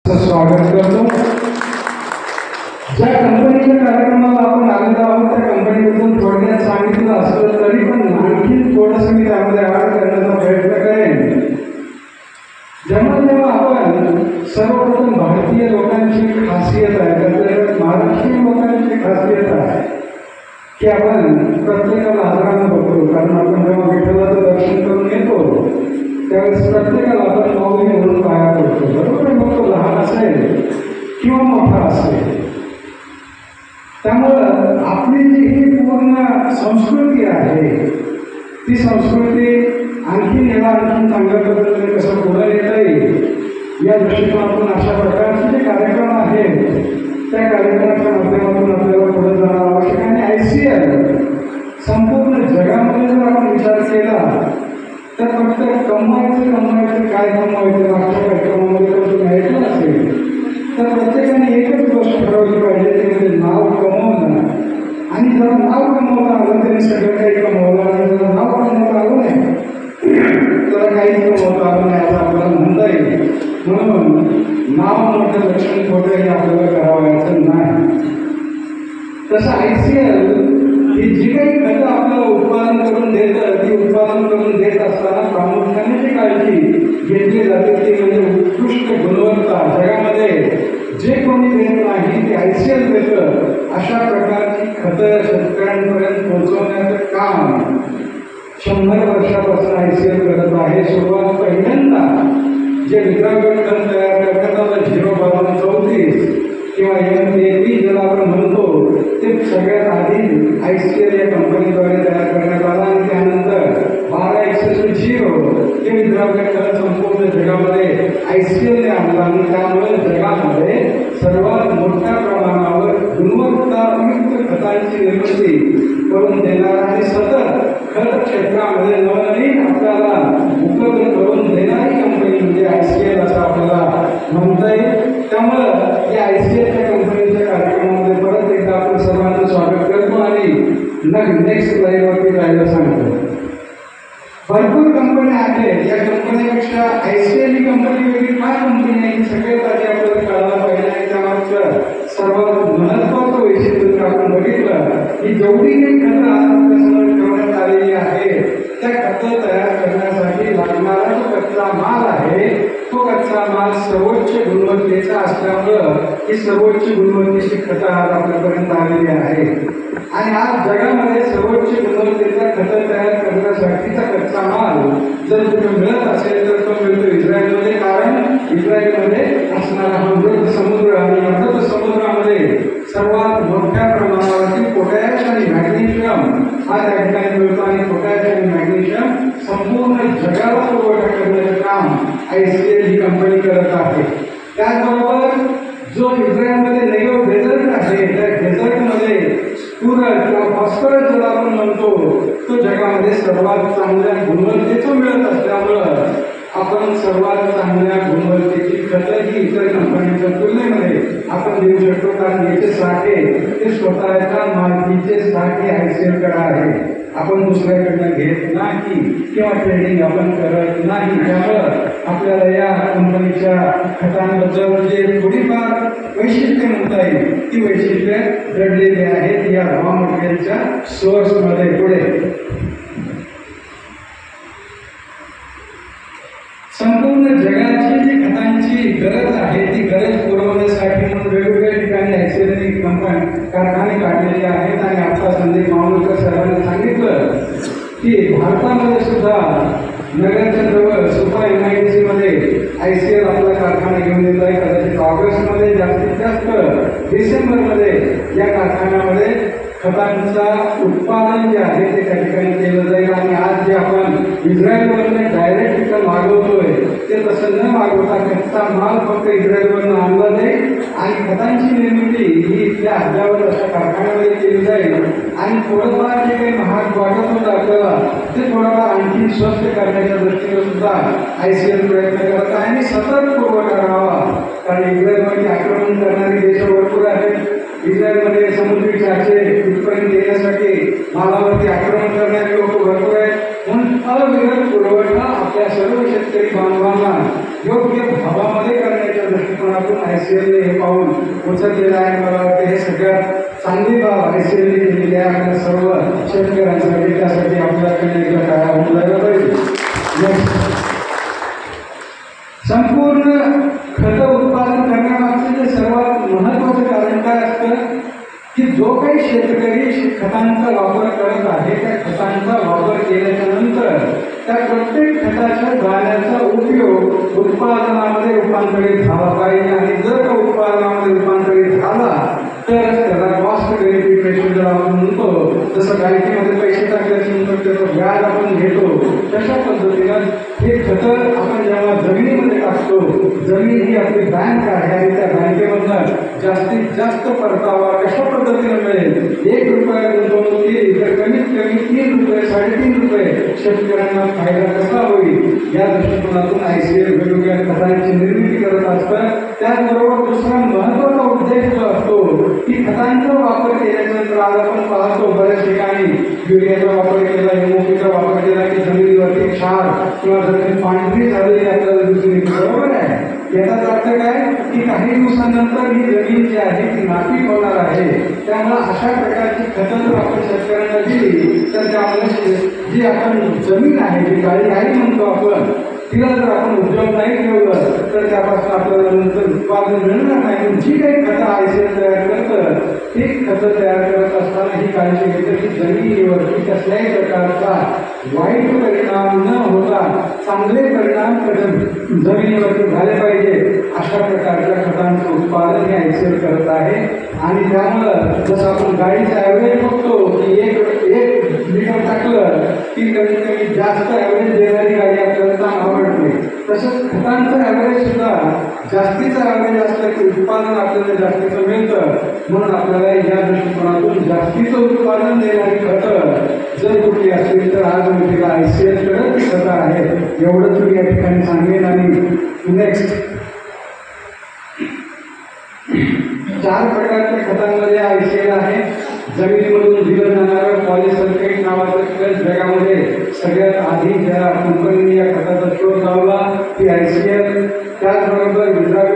स्वागत करतो। ज्या कंपनीच्या कार्यक्रमाला आपण आलेलो आहोत त्या कंपनीबद्दल थोडक्यात सांगितलं असलं तरी पण आणखी थोडंसं मी त्यामध्ये ऍड करण्याचा प्रयत्न करेन। जेव्हा आपण सर्वप्रथम भारतीय लोकांची खासियत आहे, त्यातल्या महाराष्ट्रीय लोकांची खासियत आहे की आपण प्रत्येकाला आदरानं बघतो, कारण आपण जेव्हा विठ्ठलाचं दर्शन करून येतो त्यावेळेस प्रत्येकाला आपण माऊली म्हणून पाया पडतो, बरोबर? मग तो लहान असेल किंवा मोठा असेल। त्यामुळं आपली जी ही पूर्ण संस्कृती आहे ती संस्कृती आणखी याला आणखी चांगल्या पद्धतीने कसं पुढे येता येईल या दृष्टिकोनातून अशा प्रकारचे जे कार्यक्रम आहेत त्या कार्यक्रमाच्या माध्यमातून आपल्याला पुढे जाणं आवश्यक आहे। आणि ICL संपूर्ण जगामध्ये जर आपण विचार केला तर फक्त कमवायचं काय कमवायचं मागच्या कार्यक्रमामध्ये तर तुम्ही ऐकलं असेल तर प्रत्येकाने एकच गोष्ट ठरवली पाहिजे ते म्हणजे नाव कमवणं। आणि जरा नाव कमवता आलं तरी सगळं काही कमवलं, आणि जरा नाव कमवता आलं नाही तर काही कमवता आलं नाही असं आपल्याला म्हणता येईल। म्हणून नाव मोठं लक्षण खोटं हे आपल्याला करावायचं नाही। तसं ICL ही जी काही खतं आपल्याला उत्पादन करून देतं ती उत्पादन करून देत असताना प्रामुख्याने जी काळजी घेतली जाते ती म्हणजे उत्कृष्ट गुणवत्ता। जगामध्ये जे कोणी देत नाही ते ICL देतं अशा प्रकारची खतं शेतकऱ्यांपर्यंत पोहोचवण्याचं काम 100 वर्षापासून ICL करत आहे। सुरुवात पहिल्यांदा जे विद्राव्य खत तयार करण्यात आलं 0-32 किंवा MAP ज्याला आपण म्हणतो ते सगळ्यात आधी ICL या कंपनीद्वारे तयार करण्यात आला। आणि त्यानंतर 12-0 हे विद्राव्य खत संपूर्ण जगामध्ये ICLने आणलं आणि त्यामुळे जगामध्ये सर्वात मोठ्या प्रमाणावर गुणवत्तायुक्त खतांची निर्मिती करून देणारा आणि सतत खत क्षेत्रामध्ये नवनवीन आपल्याला उपलब्ध करून देणारी कंपनी म्हणजे ICL असं आपल्याला म्हणता येईल। त्यामुळं या ICLच्या कंपनीच्या कार्यक्रमामध्ये परत एकदा आपण सर्वांचं स्वागत करतो आणि नेक्स्ट स्लाइडवरती जायला सांगतो। भरपूर कंपन्या आहेत, या कंपन्यापेक्षा ICL ही कंपनी वेगळी काय कंपनी आहे की सगळ्यात आधी आपल्याला कळायला पाहिजे। आणि त्यामागचं सर्वात महत्त्वाचं वैशिष्ट्य जर आपण बघितलं की जेवढी काही खतं आपल्यासमोर ठेवण्यात आलेली आहे त्या खतं तयार करण्यासाठी लागणारा जो कच्चा माल आहे तो कच्चा माल सर्वोच्च गुणवत्तेचा असल्यामुळं ही सर्वोच्च गुणवत्तेची खतं आज आपल्यापर्यंत आलेली आहे। आणि आज जगामध्ये सर्वोच्च गुणवत्तेचा खतं तयार करण्यासाठीचा कच्चा माल जर कुठे मिळत असेल तर तो मिळतो इस्रायलमध्ये, कारण इस्रायलमध्ये असणारा मृत समुद्र आणि मृत समुद्रामध्ये सर्वात मोठ्या प्रमाणावरती पोटॅश आणि मॅग्नेशियम हा त्या ठिकाणी मिळतो। आणि पोटॅश आणि मॅग्नेशियम संपूर्ण जगाला पुरवठा करण्याचं काम ICL ही कंपनी करत आहे। त्याचबरोबर जो इस्रायलमध्ये नेगेव डेझर्ट आहे त्या डेझर्टमध्ये पूरक किंवा फॉस्फरस ज्याला आपण म्हणतो तो जगामध्ये सर्वात चांगल्या गुणवत्तेचं मिळत असल्यामुळं आपण सर्वात चांगल्या गुणवत्तेची खतं ही इतर कंपन्यांच्या तुलनेमध्ये आपण देऊ शकतो, कारण याचे साठे ते स्वतःच्या मालकीचे साठे ICL कडे आहे। आपण दुसऱ्याकडनं घेत नाही किंवा ट्रेडिंग आपण करत नाही। त्यामुळं आपल्याला या कंपनीच्या खतांबद्दल जे थोडीफार वैशिष्ट्य म्हणता येईल ती वैशिष्ट्ये दडलेली आहेत या रॉ मटेरियलच्या सोर्समध्ये। पुढे संपूर्ण जगाची जी खतांची गरज आहे ती गरज पुरवण्यासाठी म्हणून वेगवेगळ्या ठिकाणी ICL कारखाने काढलेले आहेत। आणि आता संदीप मावळकर सरांनी सांगितलं की भारतामध्ये सुद्धा नगरच्या जवळ सुपा MIDC मध्ये ICL आपला कारखाना घेऊन येत आहे। कदाचित ऑगस्टमध्ये जास्तीत जास्त डिसेंबरमध्ये या कारखान्यामध्ये खतांचा उत्पादन जे आहे ते त्या ठिकाणी केलं जाईल। आणि आज जे आपण इस्रायलवरनं डायरेक्ट तिथं मागवतोय ते तसं न मागवता कच्चा माल फक्त इस्रायलवरनं आणला जाईल आणि खतांची निर्मिती ही इथल्या हजावर अशा कारखान्यामध्ये केली जाईल। आणि थोडंफार जे काही महाग वाटत होतं आपल्याला ते थोडंफार आणखी स्वस्त करण्याच्या दृष्टीने सुद्धा ICL प्रयत्न करत आहे आणि सतत पुरवठा राहावा, कारण इस्रायलमध्ये आक्रमण करणारे देश भरपूर आहेत। इस्रायलमध्ये समुद्री चाचे इथपर्यंत येण्यासाठी मालावरती आक्रमण करणारे लोक भरपूर आहेत। म्हणून अविरत पुरवठा आपल्या सर्व शेतकरी बांधवांना योग्य भावामध्ये करण्याच्या दृष्टिकोनातून दृष्टिकोनातून ICLने हे पाऊल उचललेलं आहे. मला वाटतं हे सगळ्यात चांगली बाब ICLने केलेली आहे आपल्या सर्व शेतकऱ्यांसाठी. त्यासाठी आपल्याकडे एकदा काय होऊन जायला पाहिजे. संपूर्ण खत उत्पादन करण्यामागचं जे सर्वात महत्वाचं कारण काय असतं की जो काही शेतकरी खतांचा वापर करत आहे त्या खतांचा वापर केल्याच्या नंतर त्या प्रत्येक खताच्या दाण्याचा उपयोग उत्पादनामध्ये रूपांतरित झाला पाहिजे. आणि जर का उत्पादनामध्ये रूपांतरित झाला तर त्याला कॉस्ट बेनिफिट रेशो जर आपण म्हणतो, जसं बँकेमध्ये पैसे टाकल्यानंतर त्याचं व्याज आपण घेतो तशा पद्धतीनं हे खतं आपण जेव्हा जमिनीमध्ये टाकतो, जमीन ही आपली बँक आहे आणि त्या बँकेमधनं जास्तीत जास्त परतावा कशा पद्धतीने मिळेल. 1 रुपया गुंतवणूक केली तर कमीत कमी 3 रुपये 3.5 रुपये शेतकऱ्यांना फायदा कसा होईल या दृष्टिकोनातून ICL वेगवेगळ्या खतांची निर्मिती करत असतं. त्याचबरोबर दुसरा महत्वाचा उद्देश जो असतो की खतांचा वापर केल्यानंतर आज आपण पाहतो बऱ्याच ठिकाणी युरियाचा वापर केला, MOPचा वापर केला की जमिनीवरती क्षार किंवा जमीन पांढरी झालेली आपल्याला दिसून येते. बरोबर आहे. याचा अर्थ काय की काही दिवसांनंतर ही जमीन जी आहे ती नापीक होणार आहे. त्यामुळे अशा प्रकारची खतं जर आपण शेतकऱ्यांना दिली तर त्यामुळे जी आपण जमीन आहे जी काळी आई म्हणतो आपण तिला जर आपण उद्योग नाही ठेवलं तर त्यापासून आपल्याला नंतर उत्पादन मिळणार नाही. जी काही खतं ICL तयार करतं ती खतं तयार करत असताना ही काळजी घेते की जमिनीवरती कसल्याही प्रकारचा वाईट परिणाम न होता चांगले परिणाम जमिनीवरती झाले पाहिजे अशा प्रकारच्या खतांचं उत्पादन हे ICL करत आहे. आणि त्यामुळं जसं आपण गाडीचं ॲव्हरेज बघतो की एक लिटर टाकलं की कमीत कमी जास्त ॲव्हरेज देणारी गाडी आपल्याला आवडते. तसंच खतांचं ॲव्हरेज सुद्धा जास्तीचं ॲव्हरेज असलं की उत्पादन आपल्याला जास्तीचं मिळतं. म्हणून आपल्याला या दृष्टिकोनातून जास्तीचं उत्पादन देणारी खतं जर कुठली असतील तर आज मी तिला ICL कडे खतं आहेत एवढंच मी या ठिकाणी सांगेन. आणि नेक्स्ट 4 प्रकारच्या खतांमध्ये ICL आहे. जमिनीमधून दिलं जाणारं पॉलिसल्फेट नावाचं खत जगामध्ये सगळ्यात आधी ज्या कंपनीने या खताचा शोध लावला ती ICL. त्याचबरोबर विद्राव्य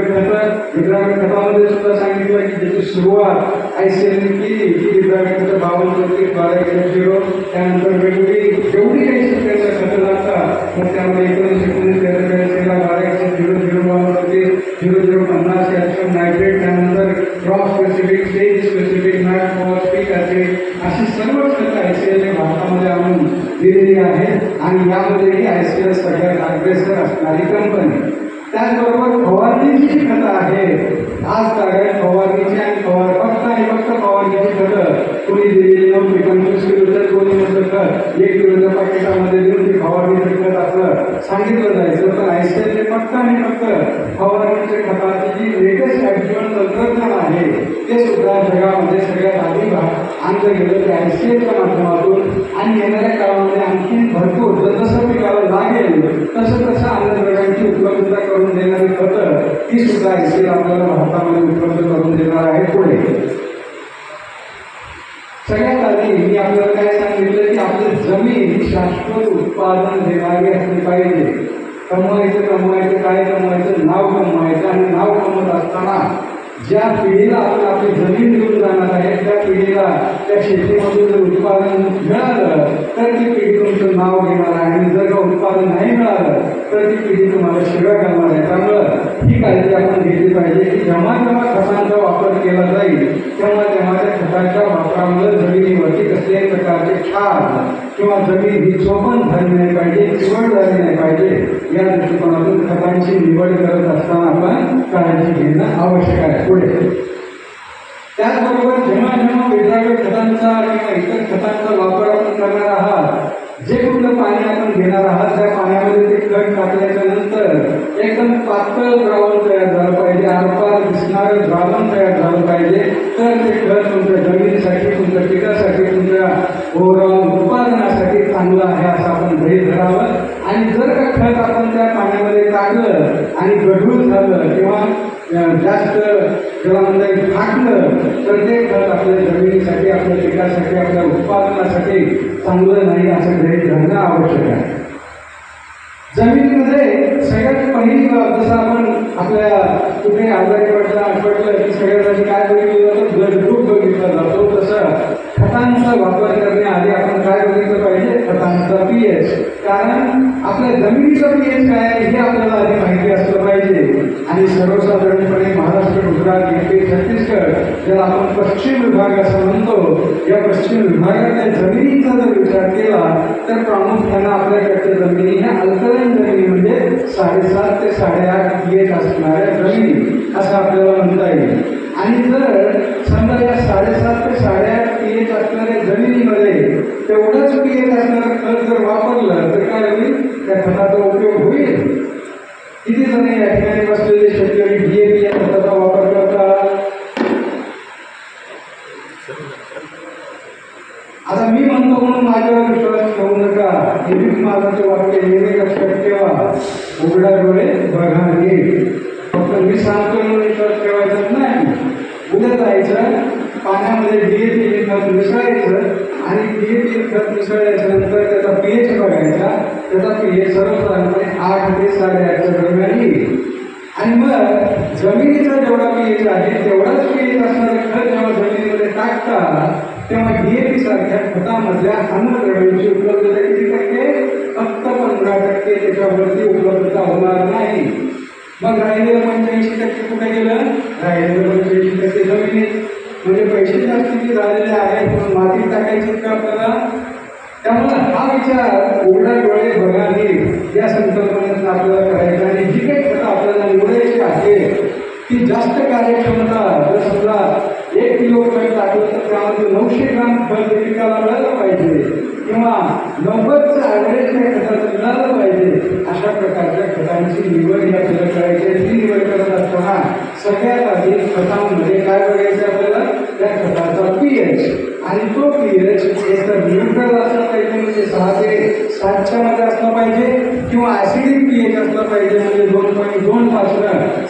खतामध्ये सुद्धा सांगितलं की ज्याची सुरुवात ICLने केली की विद्राव्य खतं 52-32-12-0. त्यानंतर वेगवेगळी जेवढी काही शेतकऱ्याचं खतं लागतात मग त्यामध्ये 1919-13-13 12-0-0-1 00-50 कॅल्शियम नायट्रेट, त्यानंतर क्रॉप स्पेसिफिक, स्टेज स्पेसिफिक, नॅट फॉस्फिक अशी सर्व खतं ICLने भारतामध्ये आणून दिलेली आहेत. आणि यामध्येही ICL सगळ्यात अग्रेसर असणारी कंपनी. त्याचबरोबर फवारणीची खतं आहेत. आज तागायत फवारणीची आणि फक्त फवारणीची खतं कुणी दिलेली नव्हती. 25 किलोचं कोणी म्हटलं खत 1 किलोच्या पाकिटामध्ये देऊन ती फवारणीचं खत असं सांगितलं जायचं. तर ICLने फक्त फवारणीच्या खताची जी लेटेस्ट ॲडव्हान्स तंत्रज्ञान आहे ते सुद्धा जगामध्ये सगळ्यात आधी आणलं गेलं ते ICLच्या माध्यमातून. आणि येणाऱ्या काळामध्ये आणखी भरपूर जसं पिकाला लागेल तसं अन्नद्रव्यांची उपलब्धता करून देणारी खतं ती सुद्धा ICL आपल्याला भारतामध्ये उपलब्ध करून देणार आहे. पुढे सगळ्यात आधी मी आपल्याला काय सांगितलं की आपली जमीन ही शाश्वत उत्पादन देणारी असली पाहिजे. कमवायचं काय कमवायचं, नाव कमवायचं. आणि नाव कमवत असताना ज्या पिढीला आपण आपली जमीन घेऊन जाणार आहे त्या पिढीला त्या शेतीमधून जर उत्पादन मिळालं तर ती पिढी तुमचं नाव घेणार आहे. आणि जर का उत्पादन नाही मिळालं तर ती पिढी तुम्हाला शिव्या करणार आहे. त्यामुळं ही काळजी आपण घेतली पाहिजे की जेव्हा खतांचा वापर केला जाईल तेव्हा त्या खताच्या वापरामुळे जमिनीवरती कसल्याही प्रकारचे क्षार किंवा जमीन ही चोपण झाली नाही पाहिजे, चिवड झाली नाही पाहिजे. या दृष्टिकोनातून खतांची निवड करत असताना आपण काळजी घेणं आवश्यक आहे. पुढे त्याचबरोबर जेव्हा वेगवेगळ्या खतांचा किंवा इतर खतांचा वापर आपण करणार आहात, जे कुठलं पाणी आपण घेणार आहात त्या पाण्यामध्ये ते खत टाकल्याच्या नंतर एकदम पातळ द्रावण तयार झालं पाहिजे, आरपार दिसणारं द्रावण तयार झालं पाहिजे. तर ते खत तुमच्या जमिनीसाठी, तुमच्या पिकासाठी, तुमच्या ओव्हरऑल उत्पादनासाठी चांगलं आहे असं आपण गृहीत धरावं. आणि जर का खत आपण त्या पाण्यामध्ये टाकलं आणि गढूळ झालं किंवा जास्त ज्याला म्हणता येईल फाटलं तर ते खत आपल्या जमिनीसाठी, आपल्या पिकासाठी, आपल्या उत्पादनासाठी चांगलं नाही असं गृहीत धरणं आवश्यक आहे. जमिनीमध्ये सगळ्यात पहिली बाब, जसं आपण आपल्या कुठे आजारी पडलं की सगळ्यासाठी काय बघितलं जातं, ब्लड ग्रुप बघितला जातो. तसं खतांचा वापर करण्याआधी आपण काय बघितलं पाहिजे, खतांचा पीएच. कारण आपल्या जमिनीचा पीएच काय आहे हे आपल्याला आधी माहिती असलं पाहिजे. आणि सर्वसाधारणपणे महाराष्ट्र, गुजरात, यूपी, छत्तीसगड ज्याला आपण पश्चिम विभाग असं म्हणतो, या पश्चिम विभागातल्या जमिनीचा जर विचार केला तर प्रामुख्याने आपल्याकडच्या जमिनी ह्या अल्कलाईन जमिनी म्हणजे 7.5 ते 8.5 पीएच असणाऱ्या जमिनी असं आपल्याला म्हणता येईल. आणि जर समजा या 7.5 ते 8.5 पीएच असणाऱ्या जमिनीमध्ये तेवढंच पीएच असणारं खत जर वापरलं तर काय होईल, त्या खताचा उपयोग होईल. किती जण या ठिकाणी बसलेले शेतकरी DAP या खताचा वापर करतात? आता मी म्हणतो म्हणून माझ्यावर विश्वास ठेवू नका. हे माझं वाक्य नेहमी लक्षात ठेवा, उघडा डोळे बघा नीट. फक्त मी सांगतो म्हणून विश्वास ठेवायचा नाही. उद्या जायचं पाण्यामध्ये DAP खत मिसळायचं आणि DAP खत मिसळल्याच्या नंतर त्याचा पीएच बघायचा. त्याचा पीएच सर्वसाधारणपणे 8 ते 8.5 दरम्यान येईल. आणि मग जमिनीचा जेवढा पीएच आहे तेवढाच पीएच असणारे खत जेव्हा जमिनीमध्ये टाकतात तेव्हा DAP सारख्या खतामधल्या अन्नद्रव्यांची उपलब्धता किती टक्के? फक्त 15% त्याच्यावरती उपलब्धता होणार नाही. मग राहिलेलं 85% कुठे गेलं? राहिलेलं 85% जमिनीत. म्हणजे पैसे जास्तीचे झालेले आहेत म्हणून माती टाकायची का आपल्याला? त्यामुळे हा विचार उघडा डोळे बघा नीट या संकल्पनेतून आपल्याला करायचा. आणि जी काही खतं आपल्याला निवडायची आहे ती जास्त कार्यक्षमता, जर समजा 1 किलो खत टाकलं तर त्यामध्ये 900 ग्राम खत पिकाला मिळालं पाहिजे किंवा 90चं ॲव्हरेज त्या खताचं मिळालं पाहिजे. अशा प्रकारच्या खतांची निवड ही आपल्याला करायची आहे. ती निवड करत असताना सगळ्यात आधी खतांमध्ये काय बघायचं आपल्याला? त्या खताचा पीएच. आणि तो पीएच एक तर न्यूट्रल असला पाहिजे म्हणजे 6 ते 7च्या मध्ये असला पाहिजे किंवा ऍसिडिक पीएच असला पाहिजे म्हणजे 2.2 पासून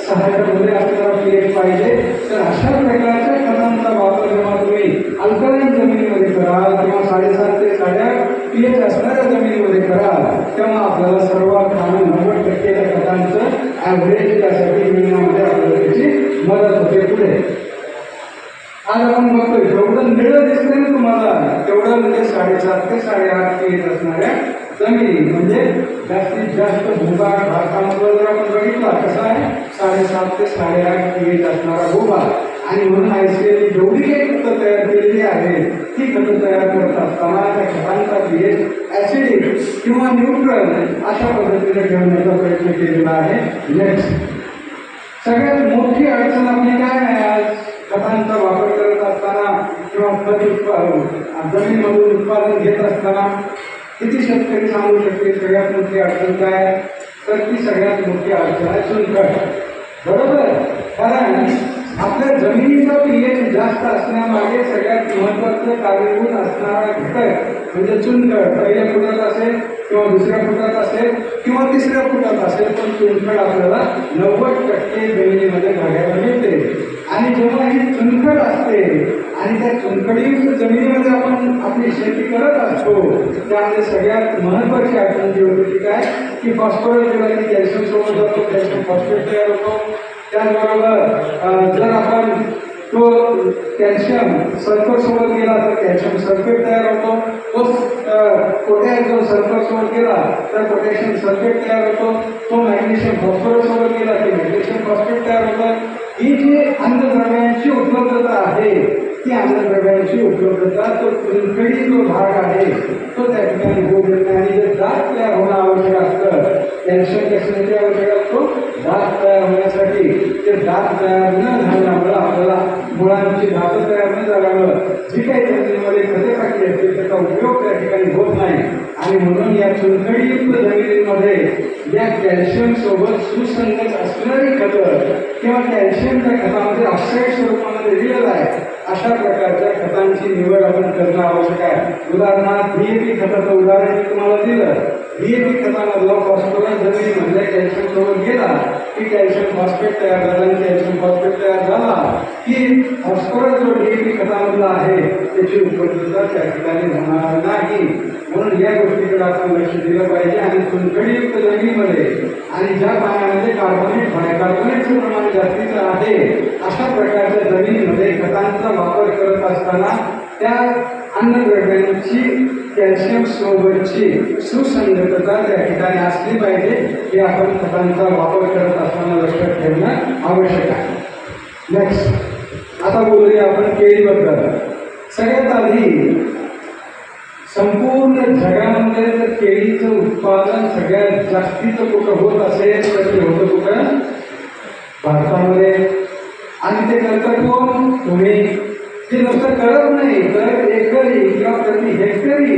6च्या मध्ये असणारा पीएच पाहिजे. तर अशा प्रकारच्या खतांचा वापर जेव्हा तुम्ही अल्कलाईन जमिनीमध्ये कराल किंवा 7.5 ते 8.5 पीएच असणाऱ्या जमिनीमध्ये कराल तेव्हा आपल्याला सर्वात लहान 90% त्या खतांचं ॲव्हरेज त्यासाठी मिळण्यामध्ये आपल्याला त्याची मदत होते. पुढे आज आपण बघतोय जेवढं निळं दिसतंय ना तुम्हाला तेवढं म्हणजे 7.5 ते 8.5 पीएच असणाऱ्या जमिनी म्हणजे जास्तीत जास्त भूभाग भारतामध्ये जर आपण बघितला कसा आहे 7.5 ते 8.5 पीएच असणारा भूभाग. आणि म्हणून ICAR जेवढी काही खतं तयार केलेली आहे ती खतं तयार करत असताना त्या खतांचा पीएच ऍसिडिक किंवा न्यूट्रल अशा पद्धतीने ठेवण्याचा प्रयत्न केलेला आहे. नेक्स्ट सगळ्यात मोठी अडचण आपली काय आहे आज खतांचा वापर करत असताना किंवा खत जमिनीमधून उत्पादन घेत असताना? किती शेतकरी सांगू शकते सगळ्यात मोठी अडचण काय? तर ती सगळ्यात मोठी अडचण आहे चुनखड. बरोबर? कारण आपल्या जमिनीचा पीएच जास्त असण्यामागे सगळ्यात महत्वाचं कारणीभूत असणारा घटक म्हणजे चुनखड. पहिल्या फुटात असेल किंवा दुसऱ्या फुटात असेल किंवा तिसऱ्या फुटात असेल पण चुनखड आपल्याला 90% जमिनीमध्ये बघायला मिळते. आणि जेव्हा ही चुनखड असते आणि त्या चुनखडीयुक्त जमिनीमध्ये आपण आपली शेती करत असतो त्यामध्ये सगळ्यात महत्वाची अडचण जी होती ती काय की फॉस्फरस जेव्हा कॅल्शियम सोबत जातो कॅल्शियम फॉस्फेट तयार होतो. त्याचबरोबर जर आपण तो कॅल्शियम सल्फर सोबत गेला तर कॅल्शियम सल्फेट तयार होतो. तो पोटॅश जो सल्फर सोबत गेला तर पोटॅशियम सल्फेट तयार होतो. तो मॅग्नेशियम फॉस्फरस सोबत गेला की मॅग्नेशियम फॉस्फेट तयार होतं. ही जी अन्नद्रव्यांची उपलब्धता आहे ती अन्नद्रव्यांची उपलब्धता तो चुनखडी जो भाग आहे तो त्या ठिकाणी होऊ देत नाही. आणि जे दात तयार होणं आवश्यक असतं कॅल्शियम कशासाठी आवश्यक असतो? दात तयार होण्यासाठी. ते दात तयार न झाल्यामुळं आपल्याला मुळांची धातू तयार न झाल्यामुळं जी काही जमिनीमध्ये खते टाकली असते त्याचा उपयोग त्या ठिकाणी होत नाही. आणि म्हणून या चुनखडीयुक्त जमिनीमध्ये या कॅल्शियम सोबत सुसंगत असणारी खतं किंवा कॅल्शियमच्या खतामध्ये ऑक्साईड स्वरूपामध्ये दिलेलं आहे अशा प्रकारच्या खतांची निवड आपण करणं आवश्यक आहे. उदाहरणार्थ DAP खताचं उदाहरण मी तुम्हाला दिलं. DAP खतामधला फॉस्फरस जमिनीमधल्या कॅल्शियम सोबत गेला की कॅल्शियम फॉस्फेट तयार झाला आणि कॅल्शियम फॉस्फेट तयार झाला की फॉस्फरस जो DAP खतामधला आहे त्याची उपलब्धता त्या ठिकाणी होणार नाही. म्हणून या गोष्टीकडे आपण लक्ष दिलं पाहिजे. आणि चुनखडीयुक्त जमिनीमध्ये आणि ज्या पाण्यामध्ये कार्बोनेट बायकार्बोनेटचं प्रमाण जास्तीचं आहे अशा प्रकारच्या जमिनीमध्ये खतांचा वापर करत असताना त्या अन्नद्रव्यांची कॅल्शियम सोबतची सुसंगतता त्या ठिकाणी असली पाहिजे. हे आपण खतांचा वापर करत असताना लक्षात ठेवणं आवश्यक आहे. नेक्स्ट आता बोलूया आपण केळीबद्दल. सगळ्यात आधी संपूर्ण जगामध्ये जर केळीचं उत्पादन सगळ्यात जास्तीचं कुठं होत असेल तर ते होतं कुठं? भारतामध्ये. आणि ते करतात कोण? तुम्ही. ते नुसतं करत नाही तर एकरी किंवा प्रति हेक्टरी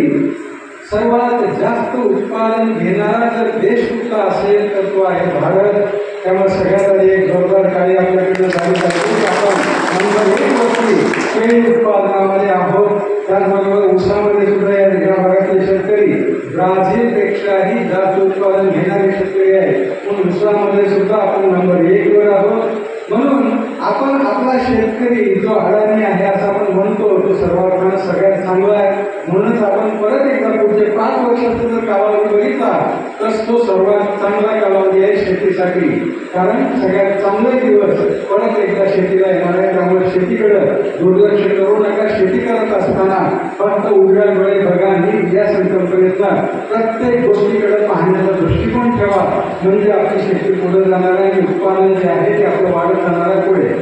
सर्वात जास्त उत्पादन घेणारा जर देश कुठला असेल तर तो आहे भारत. त्यामुळे सगळ्यात आधी एक जोरदार कार्य आपल्याकडे झाली पाहिजे. आपण नंबर 1 वरती केळी उत्पादनामध्ये आहोत. त्याचबरोबर ऊसामध्ये सुद्धा या भागातले शेतकरी ब्राझीलपेक्षाही जास्त उत्पादन घेणारे शेतकरी आहे. म्हणून ऊसामध्ये सुद्धा आपण नंबर 1 वर आहोत. म्हणून आपण आपला शेतकरी जो अडाणी आहे असं आपण म्हणतो तो सर्वांना सगळ्यात चांगला आहे. म्हणूनच आपण परत एकदा पुढचे 5 वर्षाचा जर कालावधी बघितला तर तो सर्वात चांगला कालावधी आहे शेतीसाठी. कारण सगळ्यात चांगले दिवस परत एकदा शेतीला येणार आहे. त्यामुळे शेतीकडे दुर्लक्ष करू नका. शेती करत असताना फक्त उघड्या डोळे बघा ही या संकल्पनेचा प्रत्येक गोष्टीकडे पाहण्याचा दृष्टिकोन ठेवा. म्हणजे आपली शेती पुढे जाणार आहे आणि उत्पादन जे आहे ते आपलं वाढत जाणार आहे पुढे.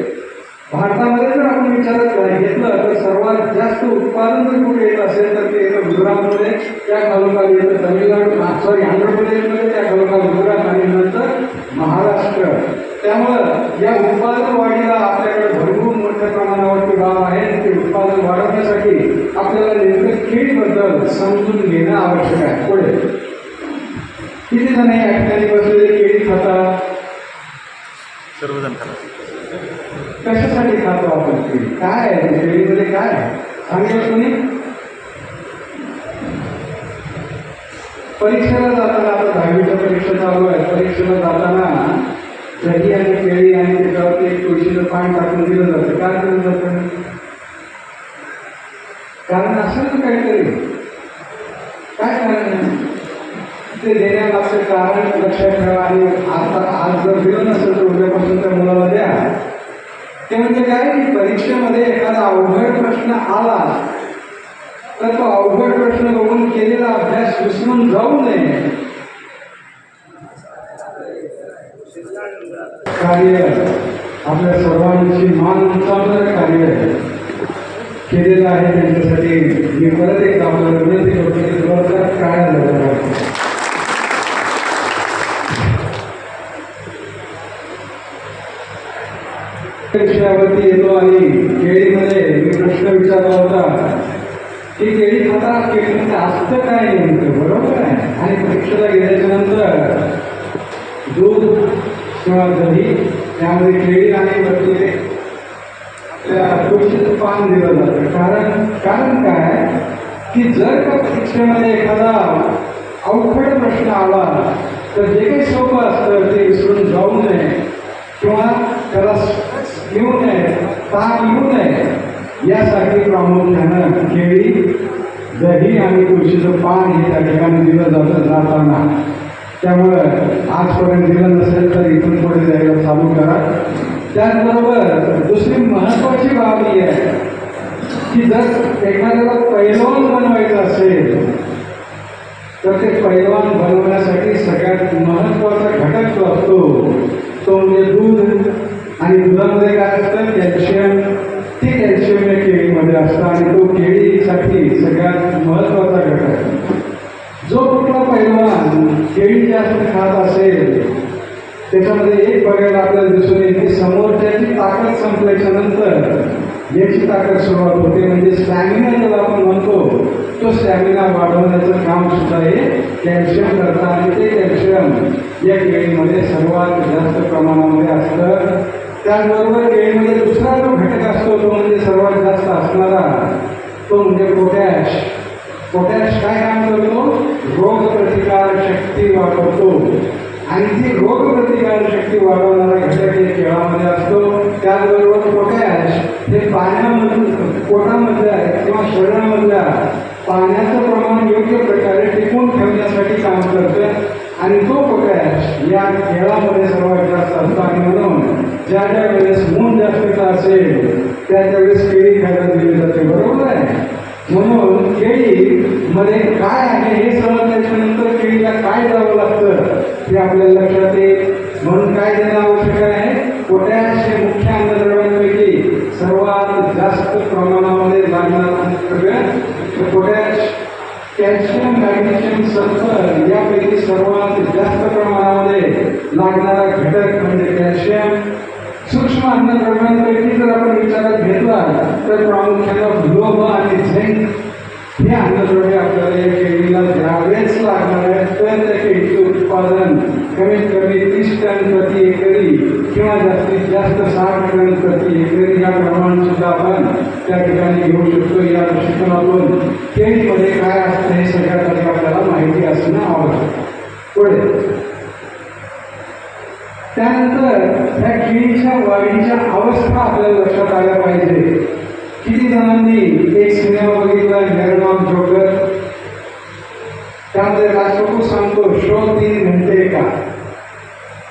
भारतामध्ये जर आपण विचारात घेतलं तर सर्वात जास्त उत्पादन जर कुठे येत असेल तर ते येतं गुजरातमध्ये. त्या खालोखाली येतं तमिळनाडू आंध्र प्रदेशमध्ये. त्या खालोखाली गुजरात आणि नंतर महाराष्ट्र. त्यामुळं या उत्पादन वाढीला आपल्याकडे भरपूर मोठ्या प्रमाणावरती भाव आहे. ते उत्पादन वाढवण्यासाठी आपल्याला नेमकं केळीबद्दल समजून घेणं आवश्यक आहे. पुढे किती जण या ठिकाणी बसलेले केळी खातात? सर्वजण खातात. कशासाठी खातो आपण केळी? काय आहे केळीमध्ये काय सांगेल कोणी? परीक्षेला जाताना आता 10वीच्या परीक्षा चालू आहे. परीक्षेला जाताना दही आणि केळी आणि त्याच्यावरती एक तुळशीचं पान टाकून दिलं जातं. काय दिलं जातं? कारण असेल ना काहीतरी. काय कारण ते देण्यामागचं कारण लक्षात ठेवा. आणि आता आज जर दिलं नसेल तर उद्यापासून त्या मुलाला द्या. ते म्हणजे काय की परीक्षेमध्ये एखादा अवघड प्रश्न आला तर तो अवघड प्रश्न बघून केलेला अभ्यास विसरून जाऊ नये. कार्य आपल्या सर्वांची मान उंचावणारं कार्य केलेलं आहे. त्यांच्यासाठी मी परत एकदा आपल्याला विनंती करतो की जोरदार काय झालं. विषयावरती येतो आणि केळीमध्ये मी प्रश्न विचारला होता की केळी खाता केळीमध्ये असतं काय नेमकं? बरोबर आहे. आणि परीक्षेला गेल्याच्या नंतर दूध किंवा दही त्यामध्ये केळी आणि वरती तुळशीचं पान दिलं जातं. कारण काय की जर का परीक्षेमध्ये एखादा अवघड प्रश्न आला तर जे काही सोपं असतं ते विसरून जाऊ नये किंवा त्याला येऊ नये, ताण येऊ नये यासाठी प्रामुख्यानं केळी, दही आणि तुळशीचं पान हे त्या ठिकाणी दिलं जातं जाताना. त्यामुळं आजपर्यंत दिलं नसेल तर इथून पुढे द्यायला चालू करा. त्याचबरोबर दुसरी महत्त्वाची बाब ही आहे की जर एखाद्याला पैलवान बनवायचं असेल तर ते पैलवान बनवण्यासाठी सगळ्यात महत्त्वाचा घटक जो असतो तो म्हणजे दूध. आणि दुधामध्ये काय असतं? कॅल्शियम. ते कॅल्शियम या केळीमध्ये असतं आणि तो केळीसाठी सगळ्यात महत्त्वाचा घटक. जो कुठला पैलवान केळी जास्त खात असेल त्याच्यामध्ये एक बघायला आपल्याला दिसून येईल की समोरच्याची ताकद संपल्याच्या नंतर याची ताकद सुरुवात होते. म्हणजे स्टॅमिना ज्याला आपण म्हणतो तो स्टॅमिना वाढवण्याचं काम सुद्धा हे कॅल्शियम करतं. आणि ते कॅल्शियम या केळीमध्ये सर्वात जास्त प्रमाणामध्ये असतं. त्याचबरोबर केळीमध्ये दुसरा जो घटक असतो तो म्हणजे सर्वात जास्त असणारा तो म्हणजे पोटॅश. पोटॅश काय काम करतो? रोगप्रतिकार शक्ती वाढवतो. आणि ती रोगप्रतिकार शक्ती वाढवणारा घटक हे केळामध्ये असतो. त्याचबरोबर पोटॅश पाण्याचं प्रमाण योग्य प्रकारे टिकवून ठेवण्यासाठी काम करतं आणि तो पोटॅश या खेळामध्ये सर्वात जास्त असतो. आणि म्हणून ज्या ज्या वेळेस ऊन जास्तीचा असेल त्या वेळेस केळी खायला दिली जाते. बरोबर आहे. म्हणून केळीमध्ये काय आहे हे समजल्याच्यानंतर केळीला काय द्यावं लागतं हे आपल्याला लक्षात येईल. म्हणून काय देणं आवश्यक आहे? पोटॅश हे मुख्य अन्नद्रव्यांपैकी सर्वात जास्त प्रमाणामध्ये लागणारा पोटॅश, कॅल्शियम, मॅग्नेशियम, सल्फर यापैकी सर्वात जास्त प्रमाणामध्ये लागणारा घटक म्हणजे कॅल्शियम. सूक्ष्म अन्नद्रव्यांपैकी जर आपण विचारात घेतला तर प्रामुख्यानं लोह आणि झिंक हे अन्नद्रव्य आपल्याला या केळीला द्यावेच लागणार आहे. तर त्या केळीचं उत्पादन कमीत कमी 30 टन प्रति एकरी किंवा जास्तीत जास्त 60 टन प्रति एकरी या प्रमाणात सुद्धा आपण त्या ठिकाणी घेऊ शकतो. या दृष्टिकोनातून केळीमध्ये काय असतं हे सगळ्यात आधी आपल्याला माहिती असणं आवश्यक. पुढे त्यानंतर त्या केळीच्या वाढीच्या अवस्था आपल्याला लक्षात आल्या पाहिजे. किती जणांनी एक सिनेमा बघितला हेरन ऑफ जोकर? त्यामध्ये राज कपूर सांगतो शो 3 घंटे का.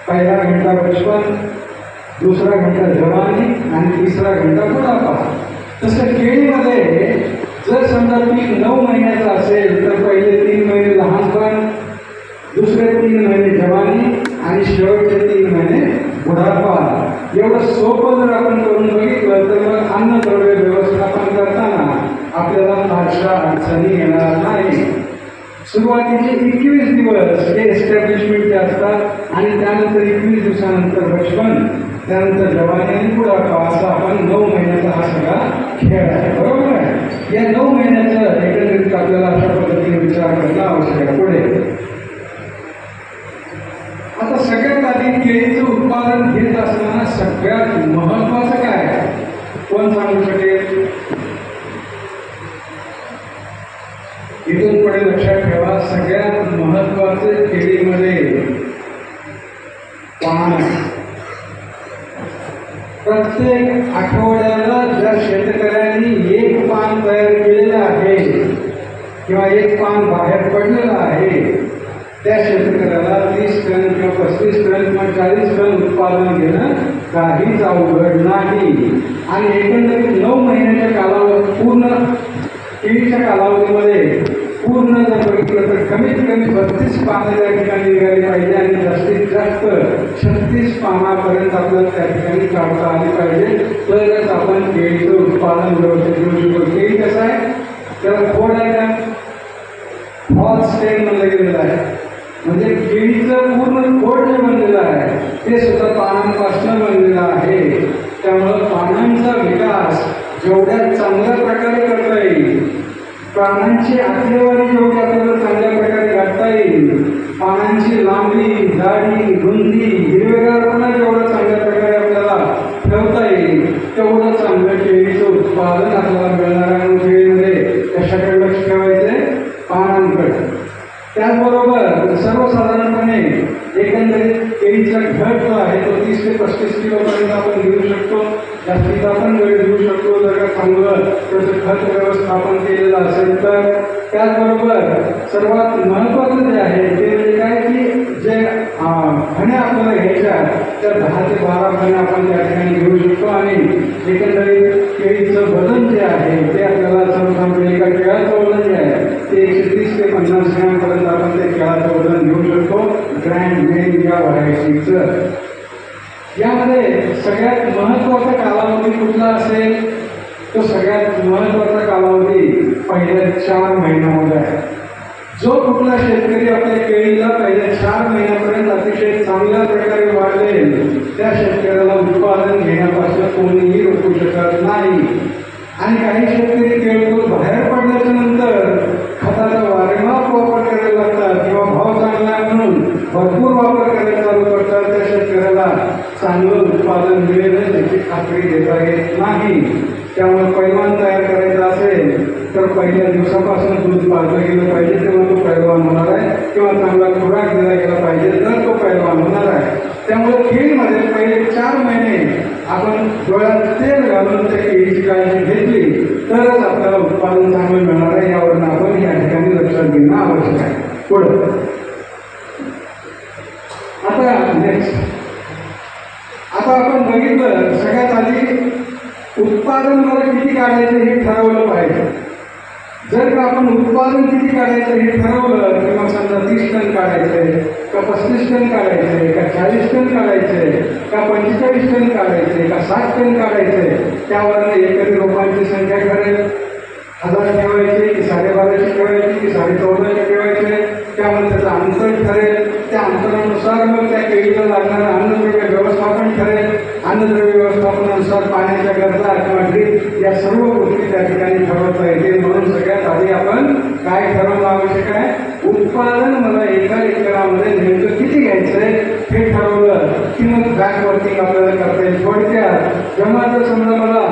पहिला घंटा बचपन, दुसरा घंटा जवानी आणि तिसरा घंटा बुढापा. तसं केळीमध्ये जर समजा पीक 9 महिन्याचं असेल तर पहिले 3 महिने लहानपण, दुसरे 3 महिने जवानी आणि शेवटचे 3 महिने बुढापा. एवढं सोपं जर आपण करून बघितलं तर मग अन्नद्रव्य व्यवस्थापन करताना आपल्याला फारशा अडचणी येणार नाही. सुरुवातीचे 21 दिवस हे एस्टॅब्लिशमेंटचे असतात आणि त्यानंतर 21 दिवसानंतर बचपन, त्यानंतर जवानी आणि बुढापा असा आपण 9 महिन्याचा हा सगळा खेळ आहे. बरोबर आहे. या 9 महिन्याचं एकंदरीत आपल्याला अशा पद्धतीने विचार करणं आवश्यक आहे. पुढे आता सगळ्यात आधी केळीचं उत्पादन घेत असताना सगळ्यात महत्वाचं काय कोण सांगू शकेल? इथून पुढे लक्षात ठेवा, सगळ्यात महत्वाचं केळीमध्ये पान. प्रत्येक आठवड्याला ज्या शेतकऱ्यांनी एक पान तयार केलेलं आहे किंवा एक पान बाहेर पडलेलं आहे त्या शेतकऱ्याला 30 टन किंवा 35 टन किंवा 40 टन उत्पादन घेणं काहीच अवघड नाही. आणि एकंदरीत 9 महिन्याच्या कालावधी पूर्ण केळीच्या कालावधीमध्ये पूर्ण जर बघितलं तर कमीत कमी 32 पानं त्या ठिकाणी निघाली पाहिजे आणि जास्तीत जास्त 36 पानापर्यंत आपल्याला त्या ठिकाणी काढता आली पाहिजे. तरच आपण केळीचं उत्पादन व्यवस्थित घेऊ शकतो. केळी कसं आहे त्याला खोड आहे का? फॉल स्टेम म्हणलं गेलेलं आहे. म्हणजे केळीचं पूर्ण खोड जे बनलेलं आहे ते सुद्धा पानांपासून बनलेलं आहे. त्यामुळं पानांचा विकास जेवढ्या चांगल्या प्रकारे करता येईल, पानांची आकडेवारी जेवढी आपल्याला चांगल्या प्रकारे घालता येईल, पानांची लांबी, जाडी, रुंदी, हिरवेगारपणा जेवढं चांगल्या प्रकारे आपल्याला ठेवता येईल तेवढं चांगलं केळीचं उत्पादन आपल्याला मिळणार आहे. केळीमध्ये कशाकडे लक्ष ठेवायचे? पानांकडे. त्याचबरोबर सर्वसाधारणपणे एकंदरीत केळीचा घट जो आहे तो 30 ते 35 किलोपर्यंत आपण घेऊ शकतो. जास्तीचा आपण वेळ घेऊ शकतो जर का चांगलं त्याचं खत व्यवस्थापन केलेलं असेल तर. त्याचबरोबर सर्वात महत्त्वाचं जे आहे ते म्हणजे काय की जे फण्या आपल्याला घ्यायच्या त्या 10 ते 12 फण्या आपण त्या ठिकाणी घेऊ शकतो. आणि एकंदरीत केळीचं वजन जे आहे ते आपल्याला सर्वसाधारणपणे एका केळाचं वजन जे आहे ते 130 ते 50 ग्रॅमपर्यंत आपण ते केळाचं वजन घेऊ शकतो. ग्रँड मेन या व्हरायटीचं. यामध्ये सगळ्यात महत्त्वाचा कालावधी कुठला असेल? तो सगळ्यात महत्त्वाचा कालावधी पहिल्या 4 महिन्यामध्ये आहे. जो कुठला शेतकरी आपल्या केळीला पहिल्या 4 महिन्यापर्यंत अतिशय चांगल्या प्रकारे वाढवेल त्या शेतकऱ्याला उत्पादन घेण्यापासून कोणीही रोखू शकत नाही. आणि काही शेतकरी केळीतून बाहेर पडल्याच्या नंतर खताचा वारंवार वापर करायला लागतात किंवा भाव चांगला आहे म्हणून भरपूर वापर करायला चालू करतात. त्या शेतकऱ्याला चांगलं उत्पादन मिळेल याची खात्री देता येत नाही. त्यामुळे पैलवान तयार करायचा असेल तर पहिल्या दिवसापासून दूध पाजलं गेलं पाहिजे तेव्हा तो पैलवान होणार आहे किंवा चांगला खुराक दिला गेला पाहिजे तर तो पैलवान होणार आहे. त्यामुळे केळीमध्ये पहिले 4 महिने आपण डोळ्यात तेल घालून त्या केळीची काळजी घेतली तरच आपल्याला उत्पादन चांगलं मिळणार आहे. यावरून आपण या ठिकाणी लक्षात घेणं आवश्यक आहे. पुढे आता नेक्स्ट, आता आपण बघितलं सगळ्यात आधी उत्पादन मला किती काढायचं हे ठरवलं पाहिजे. जर का आपण उत्पादन किती काढायचं हे ठरवलं की मग समजा 30 टन काढायचंय का 35 टन काढायचंय का 40 टन काढायचंय का 45 टन काढायचंय का 60 टन काढायचंय, त्यावर एकरी रोपांची संख्या ठरेल. 1000 ठेवायची की 1250 ठेवायची की 1450 ठेवायचे, त्यामुळे त्याचं अंतर ठरेल. त्या अंतरानुसार मग त्या केळीला लागणारं अन्नद्रव्य व्यवस्थापन ठरेल. अन्नद्रव्य व्यवस्थापनानुसार पाण्याच्या गरजा किंवा ड्रीप या सर्व गोष्टी त्या ठिकाणी ठरवता येतील. म्हणून सगळ्यात आधी आपण काय ठरवणं आवश्यक आहे, उत्पादन मला एका एकरामध्ये नेमकं किती घ्यायचंय हे ठरवलं की मग बॅक वर्किंग आपल्याला करता येईल. थोडक्यात जेव्हा जर समजा मला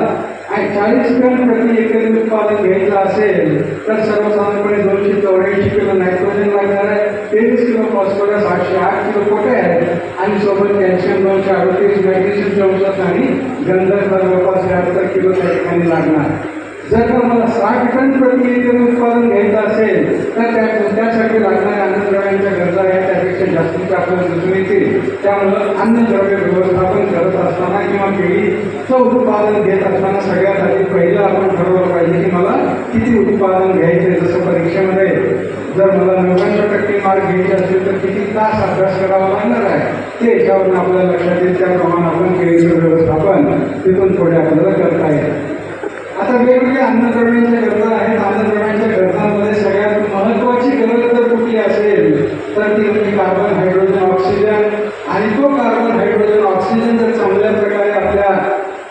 40 टन प्रति एकरी उत्पादन घ्यायचं असेल तर सर्वसाधारणपणे 284 किलो नायट्रोजन लागणार आहे, 23 किलो फॉस्फरस, 808 किलो पोटॅश आणि सोबत कॅल्शियम 238, मॅग्नेशियम 64 आणि गंधक जवळपास 73 किलो त्या ठिकाणी लागणार. जर का मला 60 टन प्रति एकरी उत्पादन घ्यायचं असेल तर त्यासाठी लागणाऱ्या अन्नद्रव्यांच्या गरजा या त्यापेक्षा जास्तीच्या आपल्याला दिसून येतील. त्यामुळं अन्नद्रव्य व्यवस्थापन करत असताना किंवा केळीचं उत्पादन घेत असताना सगळ्यात आधी पहिलं आपण ठरवलं पाहिजे की मला किती उत्पादन घ्यायचे. जसं परीक्षेमध्ये जर मला 99% मार्क घ्यायचे असतील तर किती तास अभ्यास करावा लागणार आहे ते याच्यावरून आपल्याला लक्षात येईल. त्याप्रमाणे आपण केळीचं व्यवस्थापन तिथून पुढे आपल्याला करता येईल. आता वेगवेगळ्या अन्नद्रव्यांच्या गरजा आहेत. अन्नद्रव्यांच्या गरजांमध्ये सगळ्यात महत्वाची गरज जर कुठली असेल तर ती म्हणजे कार्बन, हायड्रोजन, ऑक्सिजन. आणि तो कार्बन, हायड्रोजन, ऑक्सिजन जर चांगल्या प्रकारे आपल्या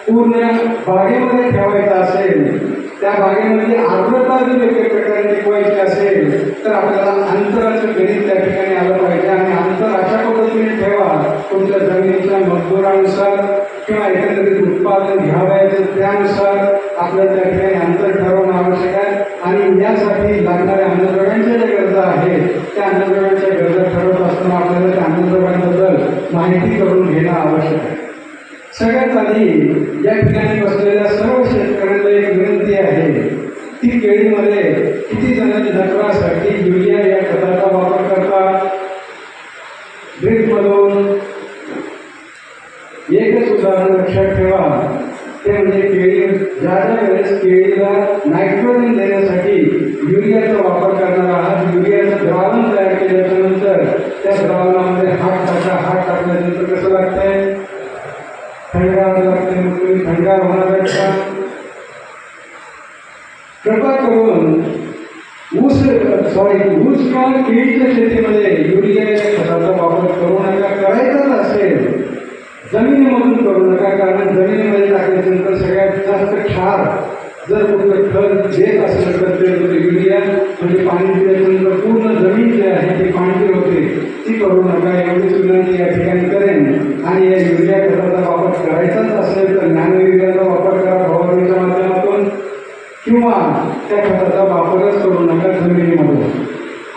पूर्ण बागेमध्ये ठेवायचा असेल, त्या बागेमध्ये आर्द्रता जर वेगळ्या प्रकारे टिकवायची असेल तर आपल्याला अंतराचं गणित त्या ठिकाणी आलं पाहिजे. आणि अंतर अशा पद्धतीने ठेवा तुमच्या जमिनीच्या मजदुरानुसार किंवा एकंदरीत उत्पादन घ्यावयाचं त्यानुसार आपल्याला त्या ठिकाणी अंतर ठरवणं आवश्यक आहे. आणि यासाठी लागणाऱ्या अन्नद्रव्यांच्या ज्या गरजा आहेत त्या अन्नद्रव्यांच्या गरजा ठरवत असताना आपल्याला त्या अन्नद्रव्यांबद्दल माहिती करून घेणं आवश्यक आहे. सगळ्यात आधी या ठिकाणी बसलेल्या सर्व शेतकऱ्यांना एक विनंती आहे की केळीमध्ये किती जण नत्रासाठी युरिया या खताचा वापर करतात. ड्रीपमधून एकच उदाहरण लक्षात ठेवा, ते म्हणजे केळी ज्या वेळेस केळीला नायट्रोजन देण्यासाठी युरियाचा वापर करणार आहात, युरियाचं द्रावण तयार केल्याच्यानंतर त्या द्रावणामध्ये हात टाकल्यानंतर कसं लागतंय, थंडावं लागतंय. मग तुम्ही थंडार होणार आहेत का? कृपा करून ऊस किंवा केळीच्या शेतीमध्ये युरिया या खताचा वापर करू नका. करायचाच असेल जमिनीमधून करू नका, कारण जमिनीमध्ये टाकल्यानंतर सगळ्यात जास्त क्षार जर कुठलं खत देत असेल तर ते युरिया म्हणजे पाणी दिल्यानंतर पूर्ण जमीन जी आहे ती पाणी होते, ती करू नका. एवढीच विनंती या ठिकाणी करेन. आणि या युरिया खताचा वापर करायचाच असेल तर नॅनो युरियाचा वापर करा फवारणीच्या माध्यमातून किंवा त्या खताचा वापरच करू नका जमिनीमधून.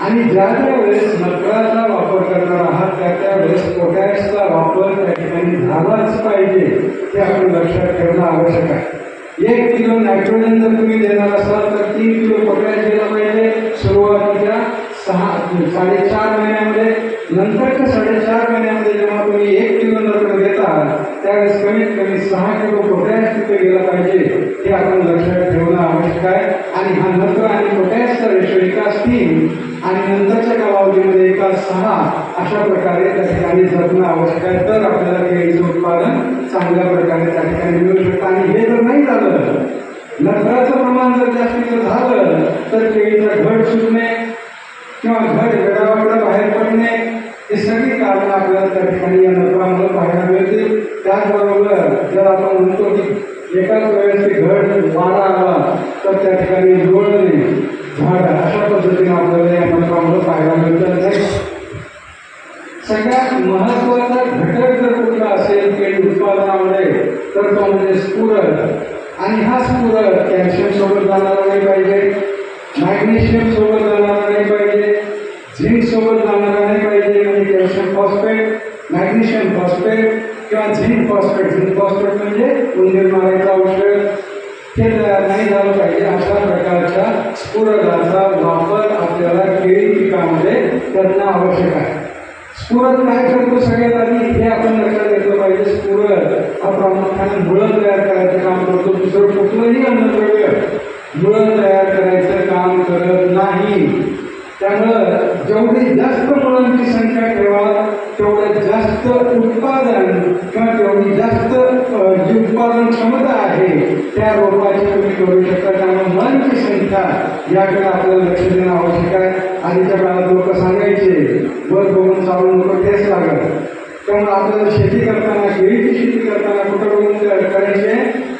आणि ज्या वेळेस नत्राचा वापर करणार आहात त्या वेळेस पोटॅशचा वापर त्या ठिकाणी झालाच पाहिजे हे आपण लक्षात ठेवणं आवश्यक आहे. 1 किलो नायट्रोजन जर तुम्ही देणार असाल तर 3 किलो पोटॅश दिला पाहिजे सुरुवातीच्या 4.5 महिन्यामध्ये. नंतरच्या 4.5 महिन्यामध्ये जेव्हा तुम्ही 1 किलो नत्र देता त्यावेळेस कमीत कमी 6 किलो पोटॅश तिथे गेला पाहिजे हे आपण लक्षात ठेवणं आवश्यक आहे. आणि हा नत्र आणि पोटॅशचा रेशो 1:3 आणि नंतरच्या कालावधीमध्ये 1:6 अशा प्रकारे त्या ठिकाणी जपणं आवश्यक आहे. तर आपल्याला केळीचं उत्पादन चांगल्या प्रकारे त्या ठिकाणी मिळू शकतं. आणि हे जर नाही झालं, नत्राचं प्रमाण जर जास्तीचं झालं तर केळीचा घड सुटणे किंवा घड गडावाकडं बाहेर पडणे हे सगळी कारणं आपल्याला त्या ठिकाणी या नत्रामुळे पाहायला मिळतील. त्याचबरोबर जर आपण म्हणतो की एकाच वेळेस ते घड वारा आला तर त्या ठिकाणी जोडणे झाड अशा पद्धतीने आपल्याला या नत्रामुळे पाहायला मिळतं. सगळ्यात महत्वाचा घटक जर कुठला असेल केळी उत्पादनामध्ये तर तो म्हणजे स्फुरद. आणि हा स्फुरद कॅल्शियम सोबत जाणारा नाही पाहिजे, मॅग्नेशियम सोबत जाणारा नाही पाहिजे, झिंक सोबत जाणारा नाही पाहिजे. म्हणजे कॅल्शियम फॉस्फेट, मॅग्नेशियम फॉस्फेट किंवा झिंक फॉस्फेट. झिंक फॉस्फेट म्हणजे उंदीर मारायचं औषध, हे तयार नाही झालं पाहिजे अशा प्रकारच्या स्फुरदाचा वापर आपल्याला केळी पिकामध्ये करणं आवश्यक आहे. स्फुरद काय करतो सगळ्यात आधी हे आपण लक्षात घेतलं पाहिजे. स्फुरद हा प्रामुख्याने मुळं तयार करायचं काम करतो. दुसरं कुठलंही अन्नद्रव्य मुळं तयार करायचं काम करत नाही. त्यामुळं जेवढी जास्त मुळांची संख्या ठेवा तेवढं जास्त उत्पादन किंवा तेवढी जास्त जी उत्पादन क्षमता आहे त्या रोपाची तुम्ही करू शकता. त्यामुळे मुळांची संख्या याकडे आपल्याला लक्ष देणं आवश्यक आहे. आधीच्या काळात लोक सांगायचे वर बघून चालून नको ठेस लागत. त्यामुळे आपल्याला शेती करताना केळीची शेती करताना कुठं बघून करायचे,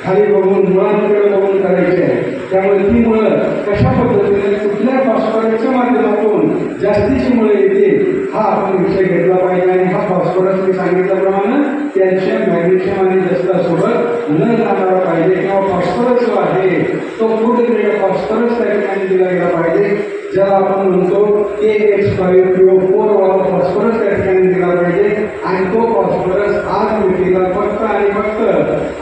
खाली बघून मुळांकडे बघून करायचे. त्यामुळे ती मुळं कशा पद्धतीने कुठल्या फॉस्फरसच्या माध्यमातून जास्तीची मुळे येते हा आपण विषय घेतला पाहिजे. आणि हा फॉस्फरस मी सांगितल्याप्रमाणे कॅल्शियम मॅग्नेशियम आणि जस्तासोबत न जाणारा पाहिजे किंवा फॉस्फरस जो आहे तो फूड ग्रेड फॉस्फरस त्या ठिकाणी दिला गेला पाहिजे. ज्याला आपण म्हणतो KX5PO4 वाला फॉस्फरस त्या ठिकाणी दिला पाहिजे. आणि तो फॉस्फरस आज मिळतील फक्त आणि फक्त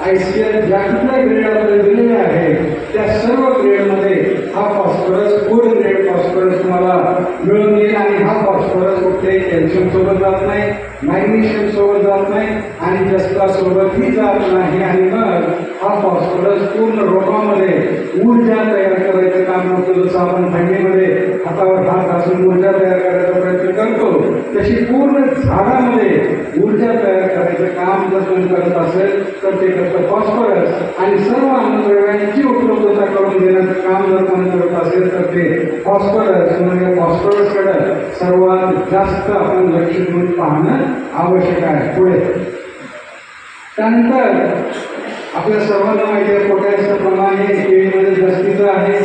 ICL ज्या कुठल्या ग्रेड आपल्याला दिलेले आहे त्या सर्व ग्रेडमध्ये हा फॉस्फरस फूड ग्रेड फॉस्फरस तुम्हाला मिळून येईल. आणि हा फॉस्फरस कुठल्याही कॅल्शियम सोबत जात नाही, मॅग्नेशियम सोबत जात नाही आणि जस्तासोबतही जात नाही. आणि मग हा फॉस्फरस पूर्ण रोपामध्ये ऊर्जा तयार करायचं काम करतो. जसं आपण थंडीमध्ये हातावर हात घासून ऊर्जा तयार करायचा प्रयत्न करतो तशी पूर्ण झाडामध्ये ऊर्जा तयार करायचं काम जर तुम्ही करत असेल तर ते करतं फॉस्फरस. आणि सर्व अन्नद्रव्यांची उपलब्धता करून देण्याचं काम जर कोणी करत असेल तर ते फॉस्फरस. म्हणजे फॉस्फरसकडे सर्वात जास्त आपण लक्ष देऊन पाहणं आवश्यक आहे. पुढे त्यानंतर आपल्या सर्वांना माहिती आहे पोटॅशचं प्रमाण हे केळीमध्ये जास्तीचं आहे.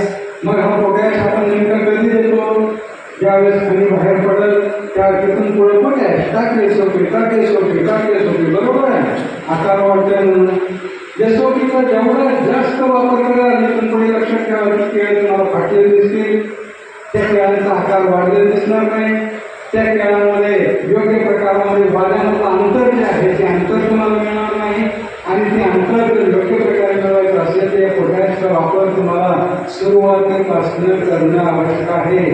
मग हा पोटॅश आपण नेमका कधी देतो, ज्यावेळेस पाणी बाहेर पडल त्या तिथून पुढे पोटॅश टाकले सोपी टाकले सोपी टाकले सोपी. बरोबर आहे, आकार वाढतोय म्हणून एसओपीचा जेवढा जास्त वापर कराल तिथून पुढे लक्षात ठेवा की केळ तुम्हाला फाटलेले दिसतील, त्या केळांचा आकार वाढलेला दिसणार नाही, त्या केळांमध्ये योग्य प्रकारामध्ये वाढण्याचं अंतर जे आहे ते अंतर तुम्हाला मिळणार नाही. आणि ते अंतर जर योग्य प्रकारे मिळवायचं असेल तर या पोटॅशचा वापर तुम्हाला सुरुवातीपासून करणं आवश्यक आहे.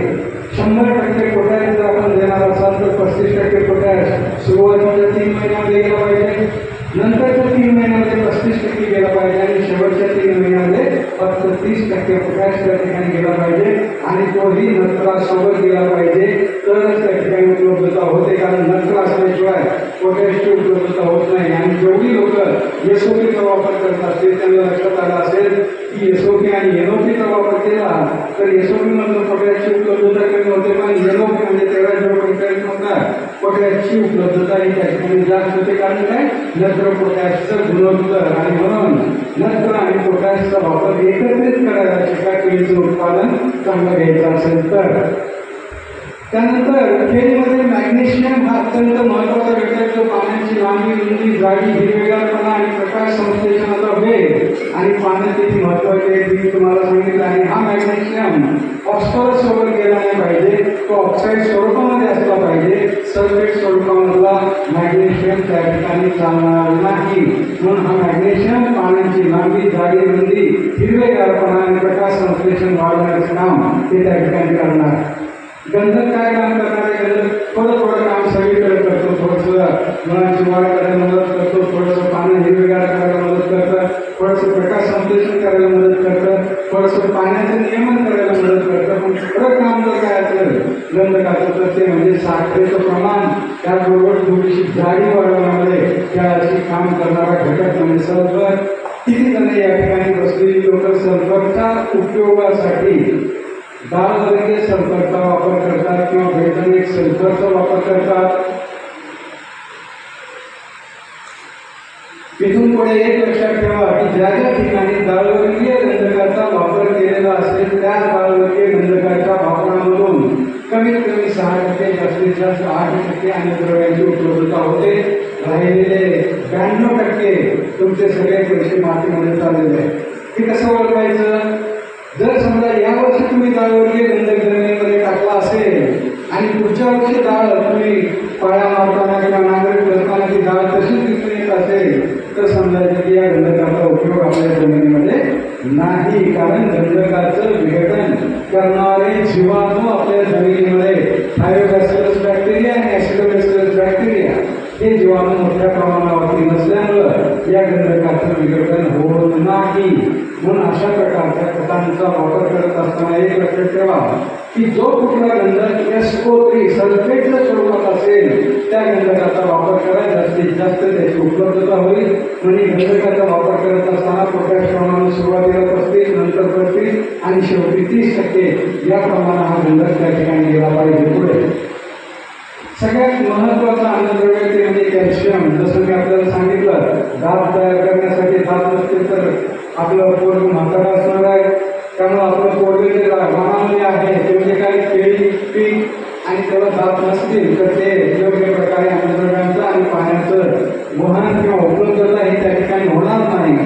100% पोटॅश जर आपण देणार असाल तर 35% पोटॅश सुरुवातीच्या 3 महिन्यामध्ये गेला पाहिजे, नंतरच्या 3 महिन्यामध्ये 35% गेला पाहिजे आणि शेवटच्या 3 महिन्यामध्ये फक्त 30% पोटॅश त्या ठिकाणी गेला पाहिजे. आणि तोही नत्रासोबत गेला पाहिजे तरच त्या ठिकाणी उपलब्धता होते. कारण नत्र असल्याशिवाय पोटॅशची उपलब्धता होत नाही. आणि जेवढी लोक एसओपीचा वापर करत असतील त्यांना लक्षात आलं असेल की एसओपी आणि एनओपीचा वापर केला तर एसओपी मधून पोटॅशची उपलब्धता कमी होते, पण एनओपी म्हणजे 13 होता पोटॅशची उपलब्धता ही त्या ठिकाणी जास्त होते. कारण काय, नत्र पोटॅशचं गुणोत्तर. आणि म्हणून नत्र आणि पोटॅशचा वापर एकत्रित करायला शिका केळीचं उत्पादन चांगलं घ्यायचं असेल तर. त्यानंतर केळीमध्ये मॅग्नेशियम हा अत्यंत महत्त्वाचा घटक जो पाण्याची लांबी रुंदी जाडी हिरवेगारपणा आणि प्रकाश संश्लेषणाचा वेग आणि पाण्यात किती महत्त्वाचे आहे मी तुम्हाला सांगितलं. आणि हा मॅग्नेशियम फॉस्फरस सोबत गेला नाही पाहिजे, तो ऑक्साईड स्वरूपामध्ये असला पाहिजे. सल्फेट स्वरूपामधला मॅग्नेशियम त्या ठिकाणी चालणार नाही. म्हणून हा मॅग्नेशियम पाण्याची लांबी जाडी रुंदी हिरवेगारपणा आणि प्रकाश संश्लेषण वाढवण्याचं काम ते त्या ठिकाणी करणार. गंधक काय काम करणार आहे, गंधक थोडं काम सगळीकडे करतो. थोडंसं मुलांची वाढ करायला मदत करतो, थोडंसं पाणी हिरवेगार करायला मदत करतं, थोडंसं प्रकाश संश्लेषण करायला मदत करतं, थोडंसं पाण्याचं नियमन करायला मदत करतं. पण खरं काम जर काय असेल गंधकाचं तर ते म्हणजे साखरेचं प्रमाण, त्याचबरोबर थोडीशी जाडी वाढवण्यामध्ये त्याची काम करणारा घटक म्हणजे सल्फर. किती जण या ठिकाणी बसलेली लोक सल्फरच्या उपयोगासाठी डाळवर्गीय सल्फरचा वापर करतात किंवा बेंझोनिक सल्फरचा वापर करतात. इथून पुढे एक लक्षात ठेवा की ज्या ज्या ठिकाणी डाळवर्गीय गंधकाचा वापर केलेला असेल त्या डाळवर्गीय गंधकाच्या वापरामधून कमीत कमी 6% जास्तीत जास्त 8% अन्नद्रव्यांची उपलब्धता होते. राहिलेले 92% तुमचे सगळे पैसे मातीमध्ये चाललेले आहेत. हे कसं ओळखायचं, जर समजा या वर्षी तुम्ही डाळवर्गीय गंधक जमिनीमध्ये टाकला असेल आणि पुढच्या वर्षी डाळ तुम्ही पाया मारताना किंवा नांगरट करताना ती डाळ तशीच दिसून येत असेल तर समजायचं की या गंधकाचा उपयोग आपल्या जमिनीमध्ये नाही. नाही, कारण गंधकाचं विघटन करणारे जीवाणू आपल्या जमिनीमध्ये थायोबॅसिलस बॅक्टेरिया आणि ऍसिडोबॅसिलस बॅक्टेरिया हे जीवाणू मोठ्या प्रमाणावरती नसल्यामुळं या गंधकाचं विघटन होत नाही. म्हणून अशा प्रकारच्या खतांचा वापर करत असताना एक लक्षात ठेवा की जो कुठला गंधक SO3 सल्फेटच्या स्वरूपात असेल त्या गंधकाचा वापर करा, जास्तीत जास्त त्याची उपलब्धता होईल. म्हणजे गंधकाचा वापर करत असताना पोटॅश प्रमाण सुरुवातीला 35, नंतर 35 आणि शेवटी 30% या प्रमाणात हा गंधक त्या ठिकाणी गेला पाहिजे. पुढे सगळ्यात महत्वाचा अन्नद्रव्य ते म्हणजे कॅल्शियम. जसं मी आपल्याला सांगितलं, दात तयार करण्यासाठी दात नसतील तर आपलं पोरग म्हातारा असणार आहे. त्यामुळे आपलं पोरग जे रानामध्ये आहे ते म्हणजे काय, केळी पीक आणि त्याला दात नसतील तर ते योग्य प्रकारे अन्नद्रव्यांचं आणि पाण्याचं वहन किंवा उपलब्धता ही त्या ठिकाणी होणार नाही.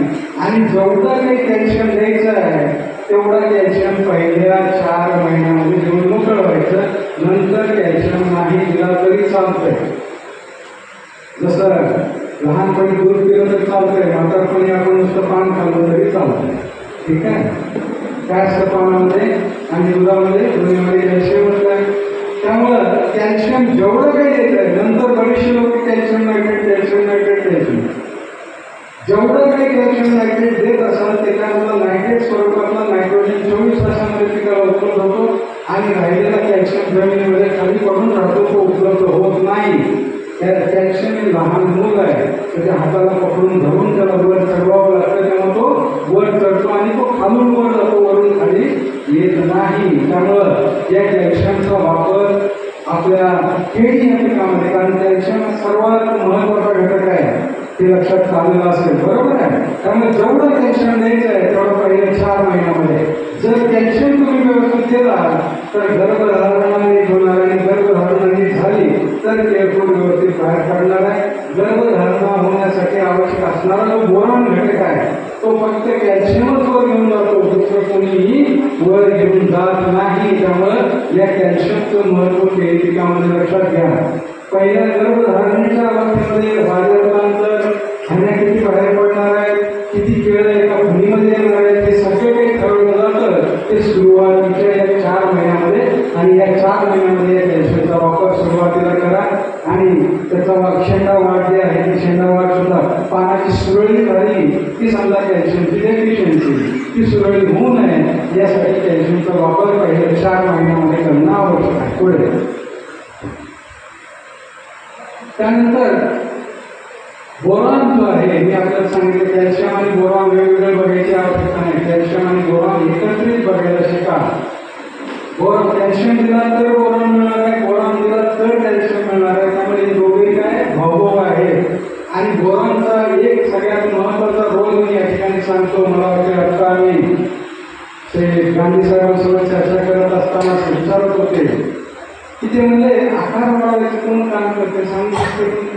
आणि जेवढं काही कॅल्शियम द्यायचं आहे तेवढा कॅल्शियम पहिल्या 4 महिन्यामध्ये देऊन मोकळं व्हायचं. नंतर कॅल्शियम नाही दिला तरी चालतंय. जसं लहानपणी दूध पिलं तर चालतंय, म्हातारपणी आपण नुसतं पान खाल्लं तरी चालतंय. ठीक आहे, काय असतं पानामध्ये आणि दुधामध्ये, दोन्हीमध्ये कॅल्शियम असतं. त्यामुळं कॅल्शियम जेवढं काही द्यायचं आहे, नंतर बरेचसे लोक कॅल्शियम नायट्रेट द्यायचं. जेवढं काही कॅल्शियम नायट्रेट देत असाल त्याच्यामधलं नायट्रेट स्वरूपातला नायट्रोजन 24 तासामध्ये पिकाला उपलब्ध होतो आणि राहिलेला कॅल्शियम जमिनीमध्ये खाली पडून राहतो, तो उपलब्ध होत नाही. कॅल्शियम हे लहान मूल आहे, त्याच्या हाताला पकडून धरून त्याला वर चढवावं लागतं, तेव्हा तो वर चढतो आणि तो खालून वर जातो, वरून खाली येत नाही. त्यामुळं या कॅल्शियमचा वापर आपल्या केळी या पिकामध्ये, कारण कॅल्शियम सर्वात महत्वाचा घटक आहे ते लक्षात आलेलं असेल, बरोबर आहे. त्यामुळे जेवढं कॅल्शियम द्यायचं आहे तेवढं पहिल्या 4 महिन्यामध्ये जर कॅल्शियम तुम्ही व्यवस्थित दिला तर गर्भधारणा नीट होणार आणि गर्भधारणा नीट झाली तर केळफूल व्यवस्थित बाहेर काढणार आहे. गर्भधारणा होण्यासाठी आवश्यक असणारा जो बोरॉन घटक आहे तो फक्त कॅल्शियमच वर घेऊन जातो, दुसरं कोणीही वर घेऊन जात नाही. त्यामुळं या कॅल्शियमचं महत्व केळी पिकामध्ये लक्षात घ्या. पहिल्या गर्भधारणेच्या अवस्थेमध्ये बाजारांतर खाण्या किती बाहेर पडणार आहे, किती केळं एका फुलीमध्ये येणार आहे, ते सगळं काही ठरवलं जातं. ते सुरुवातीच्या या 4 महिन्यामध्ये आणि या 4 महिन्यामध्ये कॅल्शियमचा वापर सुरुवातीला करा. आणि त्याचा शेंडा वाढ जी आहे ती शेंडा वाढ सुद्धा पानाची सुरळी झाली की समजा कॅल्शियमची डेफिशियन्सी ती सुरळी होऊ नये यासाठी कॅल्शियमचा वापर पहिल्या 4 महिन्यामध्ये करणं आवश्यक आहे. पुढे त्यानंतर बोरॉन जो आहे, मी आपल्याला सांगितलं कॅल्शियम आणि बोरॉन वेगवेगळे बघायची आवश्यकता नाही. कॅल्शियम आणि बोरॉन एकत्रित बघायला शिका. कॅल्शियम दिला तर बोरॉन मिळणार आहे, बोरॉन दिला तर कॅल्शियम मिळणार आहे. त्यामुळे हे दोघे काय भाऊ आहे. आणि बोरॉनचा एक सगळ्यात महत्वाचा रोल मी या ठिकाणी सांगतो. मला वाटतं आता आम्ही ते गांधी साहेबांसोबत चर्चा करत असताना विचारत होते की ते म्हणजे आकार वाढवायचं कोण काम करते सांगू शकते.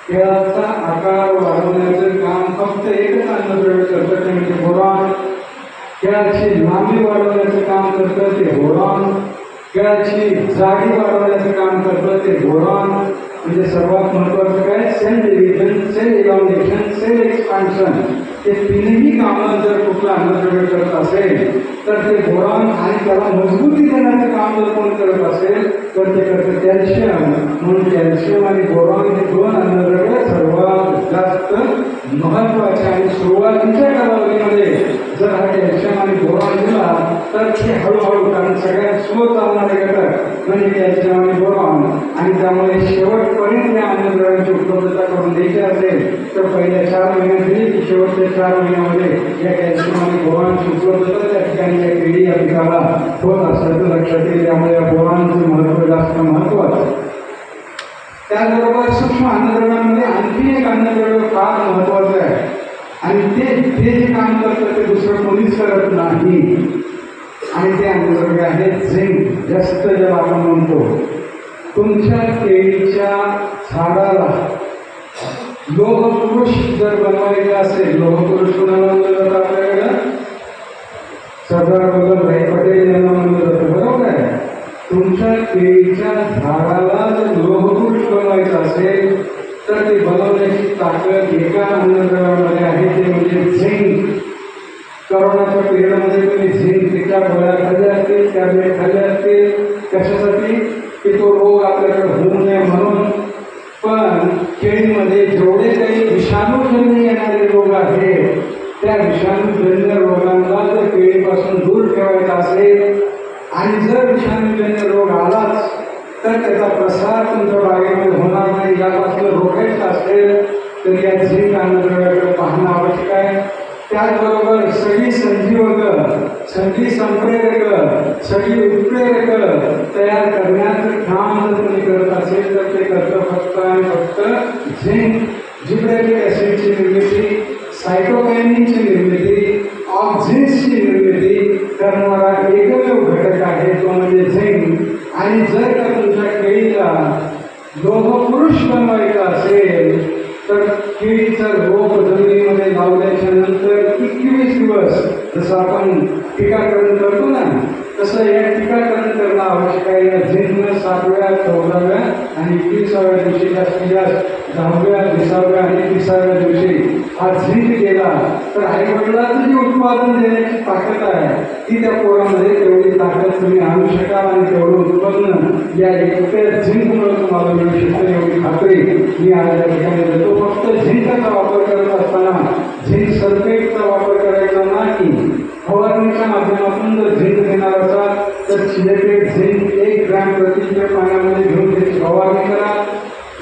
केळाचा आकार वाढवण्याचं काम फक्त एकच अन्नद्रव्य करतं, ते म्हणजे बोरॉन. केळाची लांबी वाढवण्याचं काम करतं ते बोरॉन. केळाची जाडी वाढवण्याचं काम करतं ते बोरॉन. म्हणजे सर्वात महत्वाचं काय, cell division, cell elongation, cell expansion, हे तीनही कामं जर कुठलं अन्नद्रव्य करत असेल तर ते बोरॉन आणि त्याला मजबूती देण्याचं काम जर कोण करत असेल तर ते करतं कॅल्शियम. म्हणून कॅल्शियम आणि बोरॉन हे 2 अन्नद्रव्य सर्वात जास्त महत्वाचे. आणि सुरुवातीच्या कालावधीमध्ये जर हा कॅल्शियम आणि बोरॉन दिला तर ते हळूहळू, कारण सगळ्यात स्लो चालणारे घटक म्हणजे कॅल्शियम आणि बोरॉन, आणि त्यामुळे शेवटपर्यंत या अन्नद्रव्यांची उपलब्धता करून द्यायची असेल तर पहिल्या 4 महिन्यात दिली की शेवटच्या 4 महिन्यामध्ये या कॅल्शियम आणि बोरॉनची उपलब्धता त्या ठिकाणी या केळी या पिकाला होत असल्याचं लक्षात येईल. त्यामुळे या बोरॉनचं महत्व जास्त महत्वाचं. त्याचबरोबर सूक्ष्म अन्नद्रव्यांमध्ये आणखी एक अन्नद्रव्य फार महत्वाचं आहे आणि ते जे काम करतं ते दुसरं कोणीच करत नाही. आणि ते अन्नद्रव्य आहे झिंक, जास्त ज्याला आपण म्हणतो. तुमच्या केळीच्या झाडाला लोहपुरुष जर बनवायचं असेल, लोहपुरुष कोणाला म्हणलं जातं आपल्याकडं, सरदार वल्लभभाई पटेल यांना म्हणलं जातं, बरोबर आहे. तुमच्या केळीच्या झाडाला जर लोहपुरुष बनवायचं असेल तर ते बनवण्याची ताकद एका अन्नद्रव्यामध्ये आहे, ते म्हणजे झिंक. करोनाच्या कोरोनाच्या पिरियडमध्ये तुम्ही झिंकच्या गोळ्या खाल्ल्या असतील, टॅबलेट खाल्ल्या असतील, कशासाठी की तो रोग आपल्याकडे होऊ नये म्हणून. पण केळीमध्ये जेवढे काही विषाणूजन्य येणारे रोग आहेत त्या विषाणूजन्य रोगांना जर केळीपासून दूर ठेवायचा असेल आणि जर विषाणूजन्य रोग आलाच तर त्याचा प्रसार तुमच्या बागेमध्ये होणार नाही, यापासून रोखायचं असेल तर या झिंक अन्नद्रव्याकडे पाहणं आवश्यक आहे. त्याचबरोबर सगळी संजीवक, सगळी संप्रेरक, सगळी उत्प्रेरक तयार करण्याचं काम जर तुम्ही करत असेल तर ते करतं फक्त आणि फक्त झिंक. जिब्रेलिक ॲसिडची निर्मिती, सायटोकायनिनची निर्मिती, ऑक्झिन्सची निर्मिती करणारा एकमेव घटक आहे तो म्हणजे झिंक. आणि जर का तुमच्या केळीला लोह पुरुष बनवायचा असेल तर केळीचा रोप जमिनीमध्ये लावल्याच्या नंतर 21 दिवस जसं आपण टीकाकरण करतो ना तसं या टीकाकरण करणं आवश्यक आहे. या झिंकनं 7व्या, 14व्या आणि 21व्या दिवशी जास्तीत जास्त 10व्या, 20व्या आणि 30व्या दिवशी हा झिंक गेला तर आईवडिलांचं जे उत्पादन देण्याची ताकद आहे ती त्या पोरामध्ये तेवढी ताकद तुम्ही आणू शकाल आणि तेवढं उत्पन्न या एकट्या झिंकमुळे तुम्हाला मिळू शकतं एवढी खात्री मी आज या ठिकाणी देतो. फक्त झिंकचा वापर करत असताना झिंक सल्फेटचा वापर करायचा नाही. फवारणीच्या माध्यमातून जर झिंक देणार असाल तर सिलेटेड झिंक 1 ग्रॅम प्रति लिटर पाण्यामध्ये घेऊन त्याची फवारणी करा.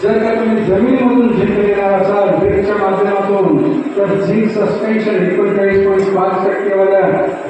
जर का तुम्ही जमिनीमधून झिंक देणार असाल ड्रिपच्या माध्यमातून तर झिंक सस्पेन्शन 39.5% वाल्या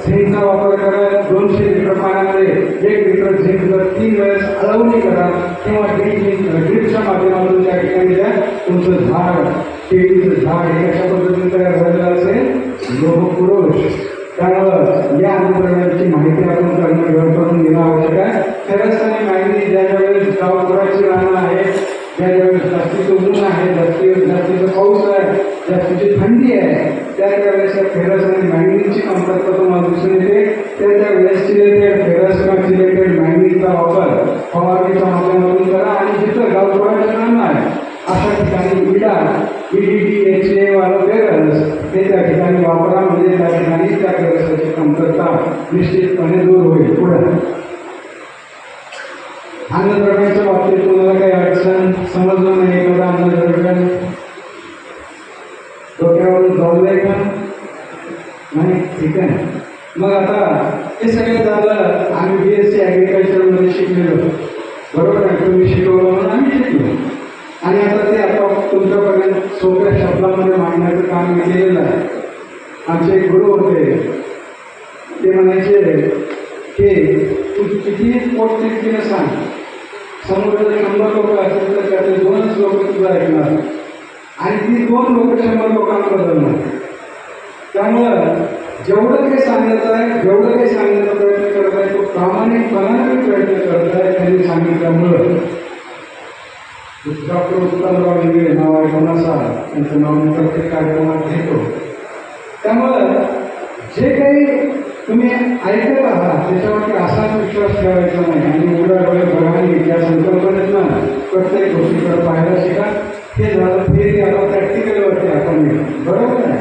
झिंकचा वापर करा. 200 लिटर पाण्यामध्ये 1 लिटर झिंक जर 3 वेळेस हलवणी करा किंवा ड्रिपच्या माध्यमातून त्या ठिकाणी द्या. तुमचं झाड, केळीचं झाड हे कशा पद्धतीने तयार झालेलं असेल लोहपुरुष. त्यामुळं या अन्नद्रव्यांची माहिती आपण करून घेणं आवश्यक आहे. खरंच आणि मॅग्नीज ज्या ज्यावेळेस गावपुराची रानं आहेत, ज्या ज्यावेळेस जास्तीचं ऊन आहे, जास्तीचं पाऊस आहे, जास्तीची थंडी आहे त्या त्यावेळेस या फेरस आणि मॅग्नीजची कमतरता तुम्हाला दिसून येते. त्या वेळेस सिलेटेड फेरस किंवा सिलेटेड मॅग्नीजचा वापर फवारणीच्या माध्यमातून करा. आणि जिथं गावपुराची रानं आहे अशा ठिकाणी इडा EDDHA वालं फेरस हे त्या ठिकाणी वापरा. म्हणजे त्या ठिकाणी त्या फेरसाची कमतरता निश्चितपणे दूर होईल. पुढे अन्नद्रव्याच्या बाबतीत तुम्हाला काही अडचण समजलं नाही एखादा अन्नद्रव्य डोक्यावरून जाऊलंय का नाही? ठीक आहे. मग आता हे सगळं झालं. आम्ही BSc ॲग्रिकल्चरमध्ये शिकलेलो बरोबर आहे. तुम्ही शिकवलं म्हणून आम्ही शिकलो आणि आता ते आता तुमच्यापर्यंत सोप्या शब्दामध्ये मांडण्याचं काम मी केलेलं आहे. आमचे एक गुरु होते ते म्हणायचे की तू कितीही पोटतिडकीनं सांग, समोर जर 100 लोक असतील तर त्यातले 2च लोक तुझं ऐकणार आणि ती 2 लोक 100 लोकांना बदलणार. त्यामुळं जेवढं काही सांगायचं आहे, जेवढं काही सांगण्याचा प्रयत्न करत आहे तो प्रामाणिकपणाने प्रयत्न करत आहे. त्यांनी सांगितल्यामुळं डॉक्टर उत्तमराव इंगळे नाव आहे कोणाचा, त्यांचं नाव मी प्रत्येक कार्यक्रमात घेतो. त्यामुळं जे काही तुम्ही ऐकत आहात त्याच्यावरती असाच विश्वास ठेवायचा नाही आणि उघड्या डोळे बघावी या संकल्पनेतनं प्रत्येक गोष्टीकडे पाहायला शिका. हे झालं थिअरी. आता प्रॅक्टिकलवरती आपण बरोबर आहे.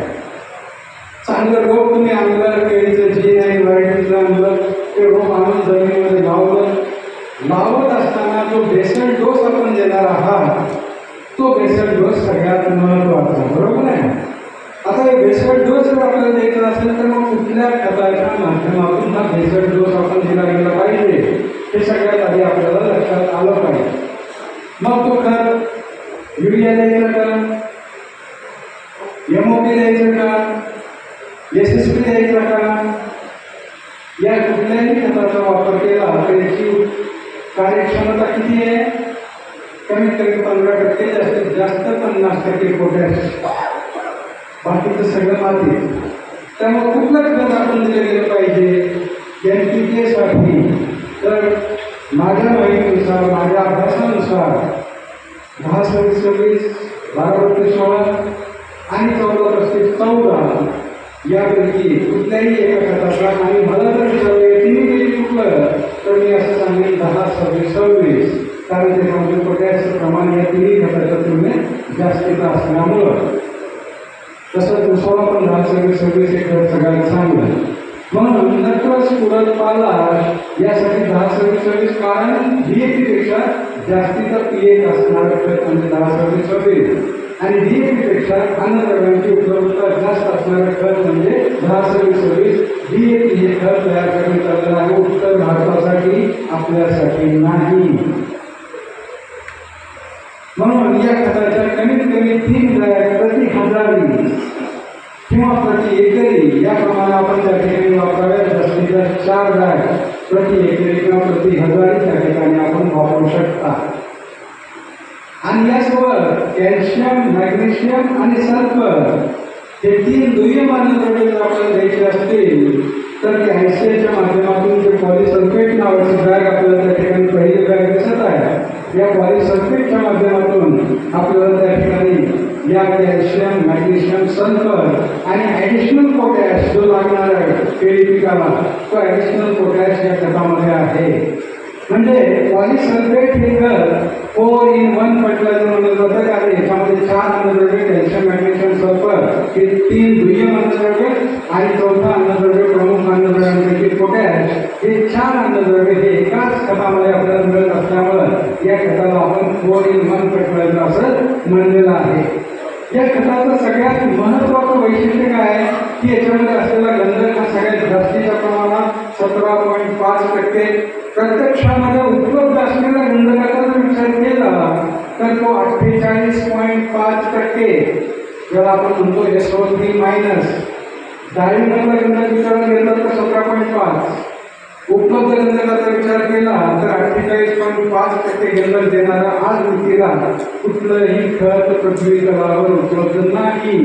चांगलं रोप तुम्ही आणलं, केळीचं जी आणि व्हरायटीचं आणलं, ते रोप आणून जमिनीमध्ये लावलं. लावत असताना जो बेसल डोस आपण देणार आहात तो बेसल डोस सगळ्यात महत्त्वाचा बरोबर आहे. आता हे बेसल डोस जर आपल्याला द्यायचा असेल तर मग कुठल्या खताच्या माध्यमातून हा बेसल डोस आपण दिला गेला पाहिजे हे सगळ्यात आधी आपल्याला लक्षात आलं पाहिजे. मग तो खत युरिया द्यायचं का, MOP द्यायचं का, SSP द्यायचा का, या कुठल्याही खताचा वापर केला तर याची कार्यक्षमता किती आहे? कमीत कमी 15% जास्तीत जास्त 50% पोटॅश, बाकीचं सगळं माती. त्यामुळे कुठलं खत आपण दिलं गेलं पाहिजे NPK साठी तर माझ्या माहितीनुसार, माझ्या अभ्यासानुसार 10-26-26, 12-16 आणि 14-35-14 यापैकी कुठल्याही एका खताचा. आणि मला जर विचारलं तिन्ही कुठलं तर मी असं सांगेन 10-26-26, कारण त्याच्यामध्ये पोटॅशचं प्रमाण या तिन्ही खताच्या तुलनेत जास्तीचं असल्यामुळं. तसंच दुसरा पण 10-26-26 एक खत सगळ्यात चांगलं. पालाश यासाठी 10-26-26 कारण DAP पेक्षा जास्तीचा पीएच असणारा खत म्हणजे 10-26-26 आणि DAP पेक्षा अन्नद्रव्यांची उपलब्धता जास्त असणारे खत म्हणजे 10-26-26. DAP हे खत तयार करण्यात आलेलं आहे उत्तर भारतासाठी, आपल्यासाठी नाही. म्हणून या खताच्या कमीत कमी 3 बॅग प्रति हजारी किंवा प्रति एकरी याप्रमाणे आपण त्या ठिकाणी वापराव्या. जास्तीत जास्त 4 बॅग प्रति एकरी किंवा प्रति हजारी त्या ठिकाणी आपण वापरू शकता. आणि यासोबत कॅल्शियम, मॅग्नेशियम आणि सल्फर हे 3 दुय्यम अन्नद्रव्ये जर आपल्याला द्यायचे असतील तर कॅल्शियमच्या माध्यमातून जे पॉलिसल्फेट नावाची बॅग आपल्याला त्या ठिकाणी पहिली बॅग दिसत आहे, या पॉलिसल्फेटच्या माध्यमातून आपल्याला त्या ठिकाणी या कॅल्शियम, मॅग्नेशियम, सल्फर आणि ॲडिशनल पोटॅश जो लागणार आहे केळी पिकाला, तो ॲडिशनल पोटॅश या खतामध्ये आहे. म्हणजे पॉलिसल्फेट हे खत 4 in 1 फर्टिलायझर म्हणलं जातं. कारण याच्यामध्ये 4 अन्नद्रव्ये कॅल्शियम, मॅग्नेशियम, सल्फर हे 3 दुय्यम अन्नद्रव्ये आणि 4था अन्नद्रव्य प्रमुख अन्नद्रव्यांपैकी पोटॅश हे 4 अन्नद्रव्ये हे एकाच खतामध्ये आपल्याला मिळत असल्यामुळं या खताला आपण 4 in 1 फर्टिलायझर असं म्हणलेलं आहे. या खताचं सगळ्यात महत्त्वाचं वैशिष्ट्य काय आहे की याच्यामध्ये असलेला गंधक हा सगळ्यात जास्तीच्या प्रमाणात 17.5%. प्रत्यक्षामध्ये उपलब्ध असलेल्या गंधकाचा जर विचार केला तर तो 48.5%. ज्याला आपण म्हणतो SO3-. डाळिंबाचा गंधक विचारात घेतला तर 17.5. उपलब्ध गंधकाचा विचार केला तर 48.5% गंधक देणारा आज वृत्तीला कुठलंही खत पृथ्वी तलावर उपलब्ध नाही.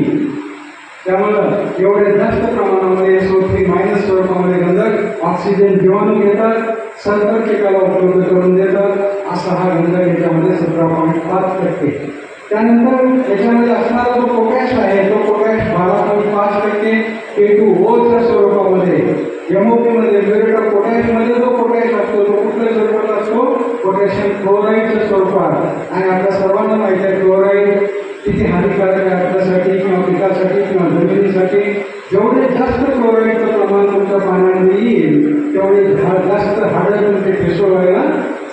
त्यामुळं एवढ्या जास्त प्रमाणामध्ये SO3- स्वरूपामध्ये गंधक ऑक्सिजन जीवाणू घेतात, सल्फर पिकाला उपलब्ध करून देतात. असा हा गंधक याच्यामध्ये 17.5%. त्यानंतर याच्यामध्ये असणारा जो पोटॅश आहे तो पोटॅश 12.5% K2O स्वरूपामध्ये, MOP मध्ये म्युरेट ऑफ पोटॅशमध्ये जो पोटॅश असतो तो कुठल्या स्वरूपात असतो, पोटॅशियम क्लोराईडच्या स्वरूपात. आणि आपल्या सर्वांना माहिती आहे क्लोराईड किती हानिकारक आहे आपल्यासाठी किंवा पिकासाठी किंवा जमिनीसाठी. जेवढे जास्त क्लोराईडचं प्रमाण तुमच्या पाण्यामध्ये येईल तेवढे जास्त हाडं तुमचे ठिसूळायला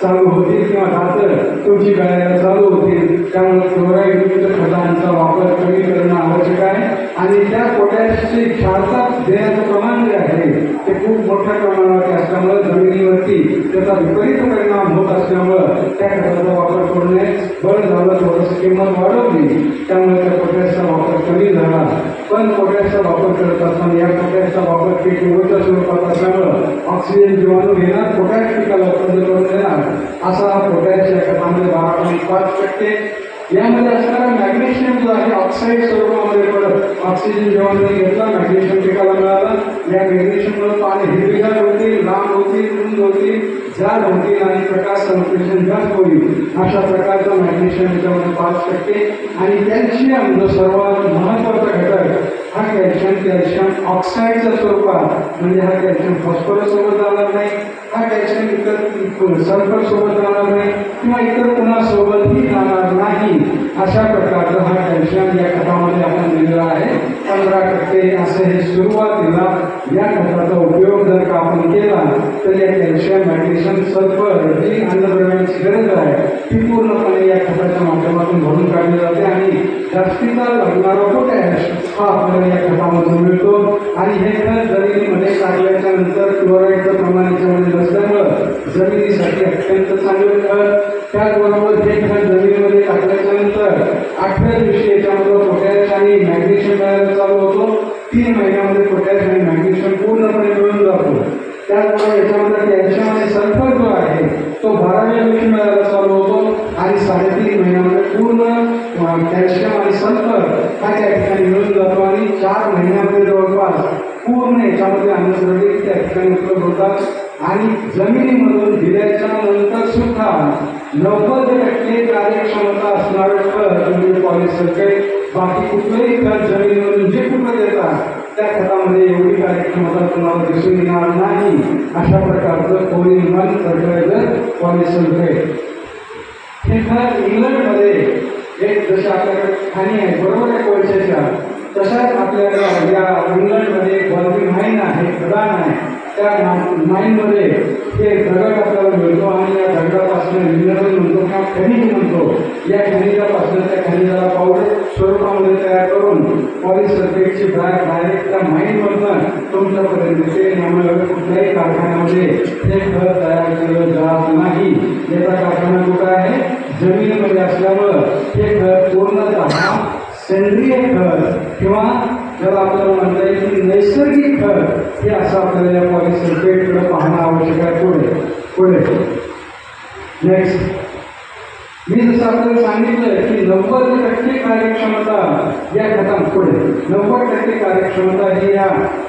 चालू होतील किंवा दातं तुमची गळायला चालू होतील. त्यामुळे क्लोराईडयुक्त खतांचा वापर कमी करणं आवश्यक आहे. आणि त्या पोटॅशची क्षारता देण्याचं प्रमाण जे आहे ते खूप मोठ्या प्रमाणावरती असल्यामुळे जमिनीवरती त्याचा विपरीत परिणाम होत असल्यामुळं त्या खताचा वापर करू नये. बरं झालं थोडंसं किंमत वाढवली त्यामुळे त्या पोटॅशचा वापर कमी झाला. पण पोटॅशचा वापर करत असताना या पोटॅशचा वापर K2O स्वरूपात असल्यामुळं ऑक्सिजन जीवाणू घेणार, पोटॅश पिकाला उपलब्ध करून देणार असा हा पोटॅश या खतामध्ये 12.5%. यामध्ये असणारा मॅग्नेशियम जो आहे ऑक्साईड स्वरूपामध्ये पडत ऑक्सिजन जीवाणू घेतला, मॅग्नेशियम पिकाला मिळाला. या मॅग्नेशियममुळे पाने हिरवीगार होतील, लांब होतील, रुंद होतील, जाड होतील आणि प्रकाश संश्लेषण जास्त होईल. अशा प्रकारचा मॅग्नेशियम याच्यामध्ये 5%. आणि कॅल्शियम जो सर्वात महत्त्वाचा घटक हा कॅल्शियम ऑक्साईडच्या स्वरूपात, म्हणजे हा कॅल्शियम फॉस्फरस सोबत जाणार नाही, हा कॅल्शियम इतर सल्फर सोबत जाणार नाही किंवा इतर कोणासोबतही जाणार नाही. अशा प्रकारचा हा कॅल्शियम या खतामध्ये आपण दिलेला आहे. 15% असं हे सुरुवातीला या खताचा उपयोग जर का आपण केला तर या कॅल्शियम, मॅग्नेशियम, सल्फर जी अन्नद्रव्यांची गरज आहे ती पूर्णपणे या खताच्या माध्यमातून भरून काढली जाते. आणि जास्तीचा लागणारा पोटॅश हा आपल्याला या खतामधून मिळतो. आणि हे खत जमिनीमध्ये टाकल्याच्या नंतर क्लोराईडचं प्रमाण याच्यामध्ये नसल्यामुळं जमिनीसाठी अत्यंत चांगलं खत. त्याचबरोबर हे खत जमिनीमध्ये टाकल्याच्या नंतर 8व्या दिवशी याच्यामध्ये पोटॅश आणि मॅग्नेशियम मिळायला चालू होतो. 3 महिन्यामध्ये पोटॅश आणि मॅग्नेशियम पूर्णपणे मिळून जातो. त्याचबरोबर याच्यामध्ये कॅल्शियम आणि सल्फर जो आहे तो 12व्या दिवशी मिळायला चालू होतो. आणि 3.5 महिन्यामध्ये पूर्ण कॅल्शियम आणि सल्फर हा त्या ठिकाणी मिळून जातो. आणि 4 महिन्यामध्ये जवळपास पूर्ण याच्यामध्ये अन्नद्रव्ये त्या ठिकाणी उपलब्ध होतात. आणि जमिनीमधून दिल्याच्या नंतर सुद्धा 90% कार्यक्षमता असणारं खत म्हणजे पॉलिसल्फेट. बाकी कुठलंही खत जमिनीमधून जे कुठं देतात त्या खतामध्ये एवढी कार्यक्षमता तुम्हाला दिसून येणार नाही. अशा प्रकारचं 4 in 1 फर्टिलायझर पॉलिसल्फेट. हे खत इंग्लंडमध्ये एक जसे आपल्याकडे खाणी आहे बरोबर आहे कोळशाच्या, तशाच आपल्याला या इंग्लंडमध्ये बॉल्बी माईन आहे. खदान आहे त्या माईनमध्ये हे दगड आपल्याला मिळतो आणि या दगडापासून मिनरल म्हणतो किंवा खनिज म्हणतो. या खनिजापासून त्या खनिजाला पावडर स्वरूपामध्ये तयार करून पॉलिसल्फेटची डायरेक्ट त्या माईनमधनं तुमच्यापर्यंत ते आम्हाला कुठल्याही कारखान्यामध्ये हे खत तयार केलं जात नाही. याचा कारखाना कुठं आहे? जमिनीमध्ये असल्यामुळं हे खत पूर्णतः सेंद्रिय खत किंवा ज्याला आपल्याला म्हणता येईल की नैसर्गिक खत हे असं आपल्याला या पॉलिसल्फेटकडे पाहणं आवश्यक आहे. पुढे नेक्स्ट मी जसं आपल्याला सांगितलं की 90% कार्यक्षमता या खतांपुढे 90% कार्यक्षमता ही या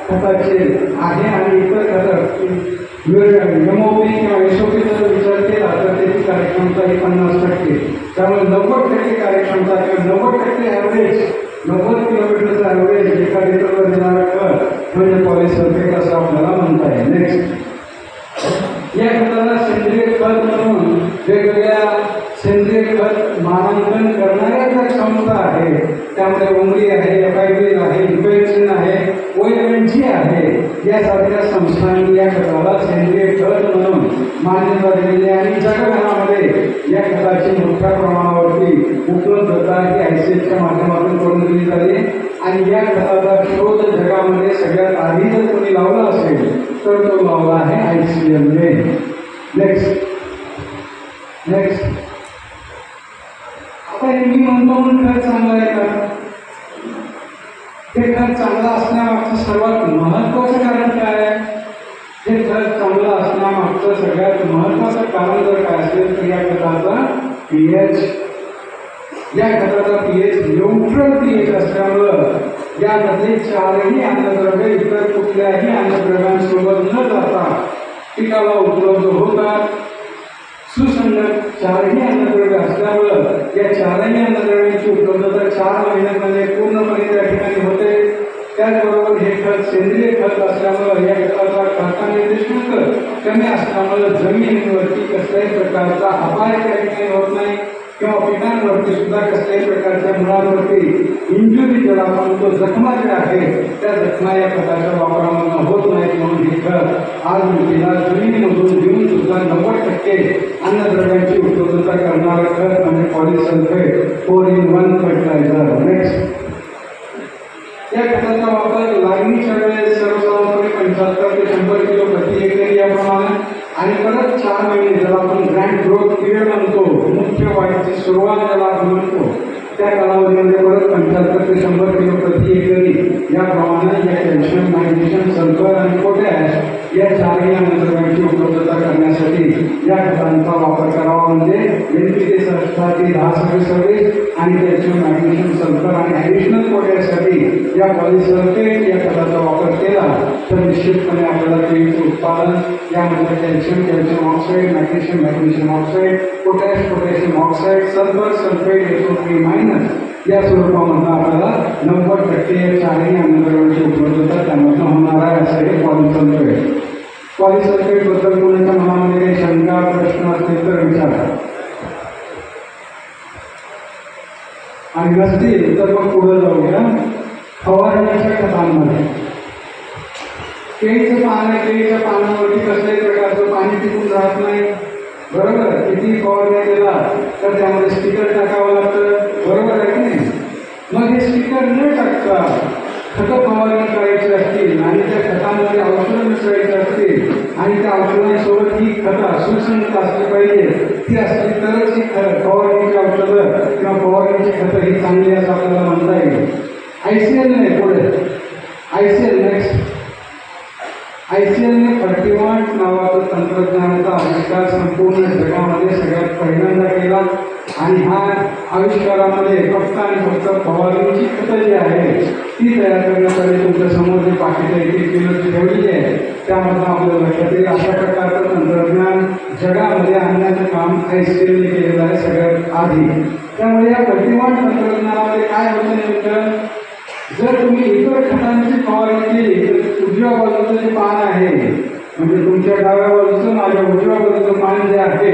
खताची आहे आणि इतर खतं MOP किंवा SOPचा जर विचार केला तर त्याची कार्यक्षमता ही 50%. त्यामुळे 90% कार्यक्षमता किंवा 90% ॲव्हरेज 90 किलोमीटरचा ॲव्हरेज एका लिटरवर देणारा खत म्हणजे पॉलिसल्फेट असं आपल्याला म्हणता येईल. नेक्स्ट या खताला सेंद्रिय खत म्हणून वेगवेगळ्या सेंद्रिय खत मानांकन करणाऱ्या ज्या क्षमता आहे त्यामध्ये उमरी आहे, FIB आहे, इन्फेक्शन आहे, OMG आहे यासारख्या संस्थांनी या खताला सेंद्रिय खत म्हणून मान्यता दिलेली आहे आणि जगभरामध्ये या खताची मोठ्या प्रमाणावरती उपलब्धता ही ICLच्या माध्यमातून करून दिली जाते. आणि या खताचा शोध जगामध्ये सगळ्यात आधी जर कोणी लावला असेल तर तो लावला आहे ICLने. नेक्स्ट आता हे मी म्हणतो म्हणून खत चांगलं आहे का? हे खत चांगलं असण्यामागचं सर्वात महत्वाचं कारण काय आहे? हे खत चांगलं असण्यामागचं सगळ्यात महत्वाचं कारण जर काय असेल तर या खताचा pH. या खताचा pH न्यूट्रल pH असल्यामुळं यामध्ये चारही अन्नद्रव्ये इतर कुठल्याही अन्नद्रव्यांसोबत न जाता पिकाला उपलब्ध होतात. सुसंगत चारही अन्नद्रव्ये असल्यामुळं या चारही अन्नद्रव्यांची उपलब्धता 4 महिन्यांमध्ये पूर्णपणे त्या ठिकाणी होते. त्याचबरोबर हे खत सेंद्रिय खत असल्यामुळं या खताचा खर्चा निर्देशांक कमी असल्यामुळं जमिनीवरती कसल्याही प्रकारचा अपाय त्या ठिकाणी होत नाही किंवा पिकांवरती सुद्धा कसल्याही प्रकारच्या मुळांवरती इंजुरी ज्याला आपण तो जखमा ज्या आहे त्या जखमा या खताच्या वापरामधून होत नाहीत. म्हणून हे खत आज तिला जमिनीमधून घेऊन सुद्धा 90% अन्नद्रव्यांची उपलब्धता करणारं खत म्हणजे पॉलिसल्फेट 4-in-1 फर्टिलायझर. नेक्स्ट या खताचा वापर लागणीच्या वेळेस सर्वसाधारणपणे 75 ते 100 किलो प्रति एकरी याप्रमाणे आणि परत 4 महिने ज्याला आपण ग्रँड ग्रोथ पिरियड म्हणतो, मुख्य वाढीची सुरुवात ज्याला आपण म्हणतो त्या कालावधीमध्ये परत 75 ते 100 किलो प्रति एकरी याप्रमाणे या कॅल्शियम, मॅग्नेशियम, सल्फर आणि पोटॅश या चारही अन्नद्रव्यांची उपलब्धता करण्यासाठी या खतांचा वापर करावा. म्हणजे NPK 10-26 आणि कॅल्शियम, मॅग्नेशियम, सल्फर आणि ॲडिशनल पोटॅशसाठी या पॉलिसल्फेट या खताचा वापर केला तर निश्चितपणे आपल्याला केळीचं उत्पादन यामध्ये calcium oxide, magnesium oxide, potassium oxide, sulphate SO3- या स्वरूपामधून आपल्याला 90% चारही अन्नद्रव्यांची उपलब्धता त्यामधून होणार आहे. असं हे पॉलिसल्फेट बद्दल कोणाच्या मनामध्ये काही शंका प्रश्न असतील तर विचारा आणि नसतील तर मग पुढे जाऊया. फवारण्याच्या खतांमध्ये केळीचं पान आहे, केळीच्या पानावरती कसल्याही प्रकारचं पाणी टिकून राहत नाही. बरोबर, किती फवारण्या केला तर त्यामध्ये स्टिकर टाकावं लागतं. बरोबर आहे की नाही? मग हे स्टिकर न टाकता खतं फवारणी करायची असतील आणि त्या खतामध्ये औषधं मिसळायची असतील आणि त्या औषधांसोबत ही खतं सुसंगत असली पाहिजे. ती असली तरच ही फवारणीची औषधं किंवा फवारणीची खतं ही चांगली असं आपल्याला म्हणता येईल. ICLने पुढे नेक्स्ट ICLने फर्टिवांट नावाचं तंत्रज्ञानाचा आविष्कार संपूर्ण जगामध्ये सगळ्यात पहिल्यांदा केला आणि हा आविष्कारामध्ये फक्त आणि फक्त फवारणीची खतं जी आहे ती तयार करण्यासाठी तुमच्या समोर जे पाकिटं 1 किलोची ठेवलेली आहे त्यामधून आपल्याला लक्षात येईल. अशा प्रकारचं तंत्रज्ञान जगामध्ये आणण्याचं काम ICLने केलेलं आहे सगळ्यात आधी. त्यामुळे या फर्टिवांट तंत्रज्ञानामध्ये काय होतं नेमकं, जर तुम्ही इतर खतांची फवारणी केली तर उजव्या बाजूचं जे पान आहे म्हणजे तुमच्या डाव्या बाजूचं माझ्या उजव्या बाजूचं पान जे आहे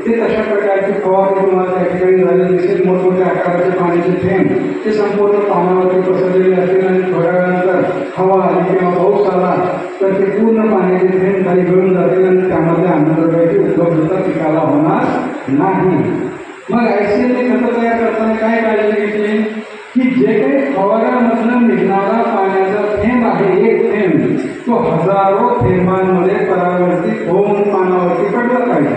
ते तशा प्रकारची फवारणी तुम्हाला त्या ठिकाणी झालेली दिसेल. मोठमोठ्या आकाराचे पाण्याचे थेंब ते संपूर्ण पानावरती पसरलेले असतील आणि थोड्या वेळानंतर हवा आली किंवा पाऊस आला तर ते तो हजारो थेंबांमध्ये परावर्तित होऊन पानावरती पडला पाहिजे.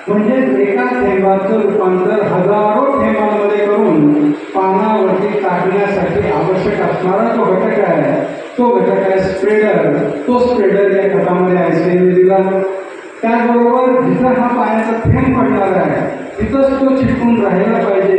म्हणजे एका थेंबाचं रूपांतर हजारो थेंबांमध्ये करून पानावरती टाकण्यासाठी आवश्यक असणारा जो घटक आहे तो घटक आहे स्प्रेडर. तो स्प्रेडर या खतामध्ये आयसीएलने दिला. त्याचबरोबर जिथं हा पाण्याचा थेंब पडणार आहे तिथंच तो चिटकून राहायला पाहिजे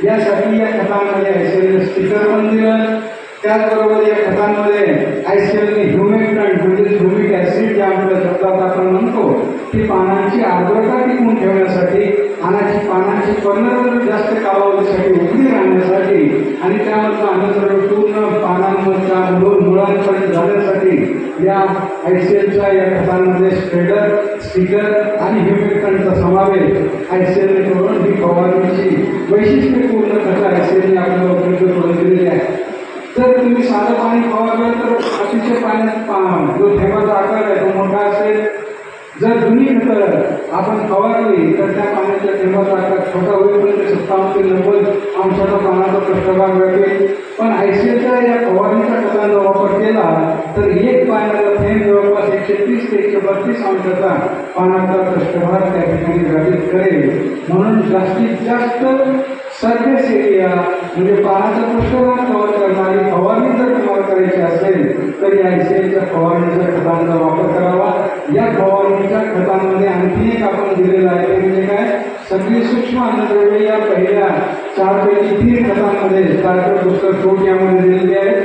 यासाठी या खतांमध्ये आयसीएलने स्टिकर पण दिलं. त्याचबरोबर या खतांमध्ये आयसीएलने ह्युमेक्टंट म्हणजे ह्युमिक ॲसिड जे आपल्या शब्दात आपण म्हणतो ती पानांची आर्द्रता टिकवून ठेवण्यासाठी आणि पानांची पर्णद्रव्य जास्त कालावधीसाठी उघडी राहण्यासाठी आणि त्यामधलं अन्नद्रव्य पूर्ण पानांमधल्या मुळांपर्यंत जाण्यासाठी या आयसीएलच्या या खतांमध्ये स्प्रेडर स्टिकर आणि ह्युमेक्टंटचा समावेश आयसीएलने करून ही फवारणीची वैशिष्ट्यपूर्ण खतं आयसीएलने आपल्याला उपलब्ध करून दिलेली आहे. जर तुम्ही साधं पाणी फवारलं तर अतिशय पाण्यात जो थेंबाचा आकार आहे तो मोठा असेल. जर जुनी खतं आपण फवारली तर त्या पाण्याच्या थेंबाचा आकार छोटा होईल पण ते 57 ते 90 अंशाचा पाण्याचा पृष्ठभाग व्यापेल. पण आयसीएलच्या या फवारणीच्या खतांचा वापर केला तर एक पाण्याचा थेंब जवळपास 130 ते 132 अंशाचा पाण्याचा पृष्ठभाग त्या ठिकाणी व्यापित करेल. म्हणून जास्तीत जास्त सरफेस एरिया म्हणजे पाण्याचा पृष्ठभाग कव्हर करणारी फवारणी जर तुम्हाला करायची असेल तर या आयसीएलच्या फवारणीच्या खतांचा वापर करावा. या फवारणीच्या खतांमध्ये आणखी एक आपण दिलेलं आहे ते म्हणजे काय, सगळी सूक्ष्म अन्नद्रव्ये या पहिल्या 4 पैकी 3 खतांमध्ये स्टार्टर बुस्टर फ्रूट यामध्ये दिलेली आहे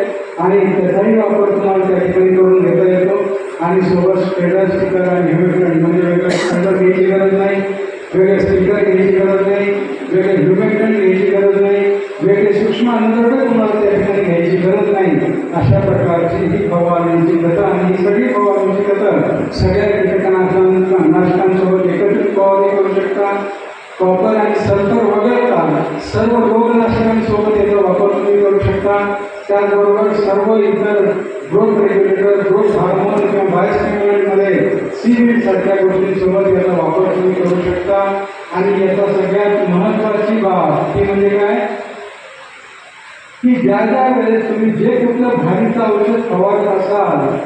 आणि त्याचाही वापर तुम्हाला त्या ठिकाणी करून घेता येतो. आणि सोबत स्प्रेडर स्टिकर आणि ह्युमेक्टंट म्हणजे वेगळं स्प्रेडर घ्यायची गरज नाही, वेगळे स्टिकर घ्यायची गरज नाही, वेगळे ह्युमेक्टंट घ्यायची गरज नाही, वेगळे सूक्ष्म अन्नद्रव्य तुम्हाला त्या ठिकाणी घ्यायची गरज नाही. अशा प्रकारची ही फवारणीची खतं आणि ही सगळी फवारणीची खतं सगळ्या कीटकनाशकांसोबत एकत्रित फवारणी करू शकता. कॉपर आणि सल्फर वगळता सर्व रोगनाशकांसोबत याचा वापर तुम्ही करू शकता. त्याचबरोबर सर्व इतर ग्रोथ रेग्युलेटर ग्रोथ हार्मोन किंवा बायोस्टिम्युलंटमध्ये सीवीड सारख्या गोष्टींसोबत याचा वापर तुम्ही करू शकता. आणि याचा सगळ्यात महत्त्वाची बाब ती म्हणजे काय की ज्या ज्या वेळेस तुम्ही जे कुठलं भारीचं औषध फवारत असाल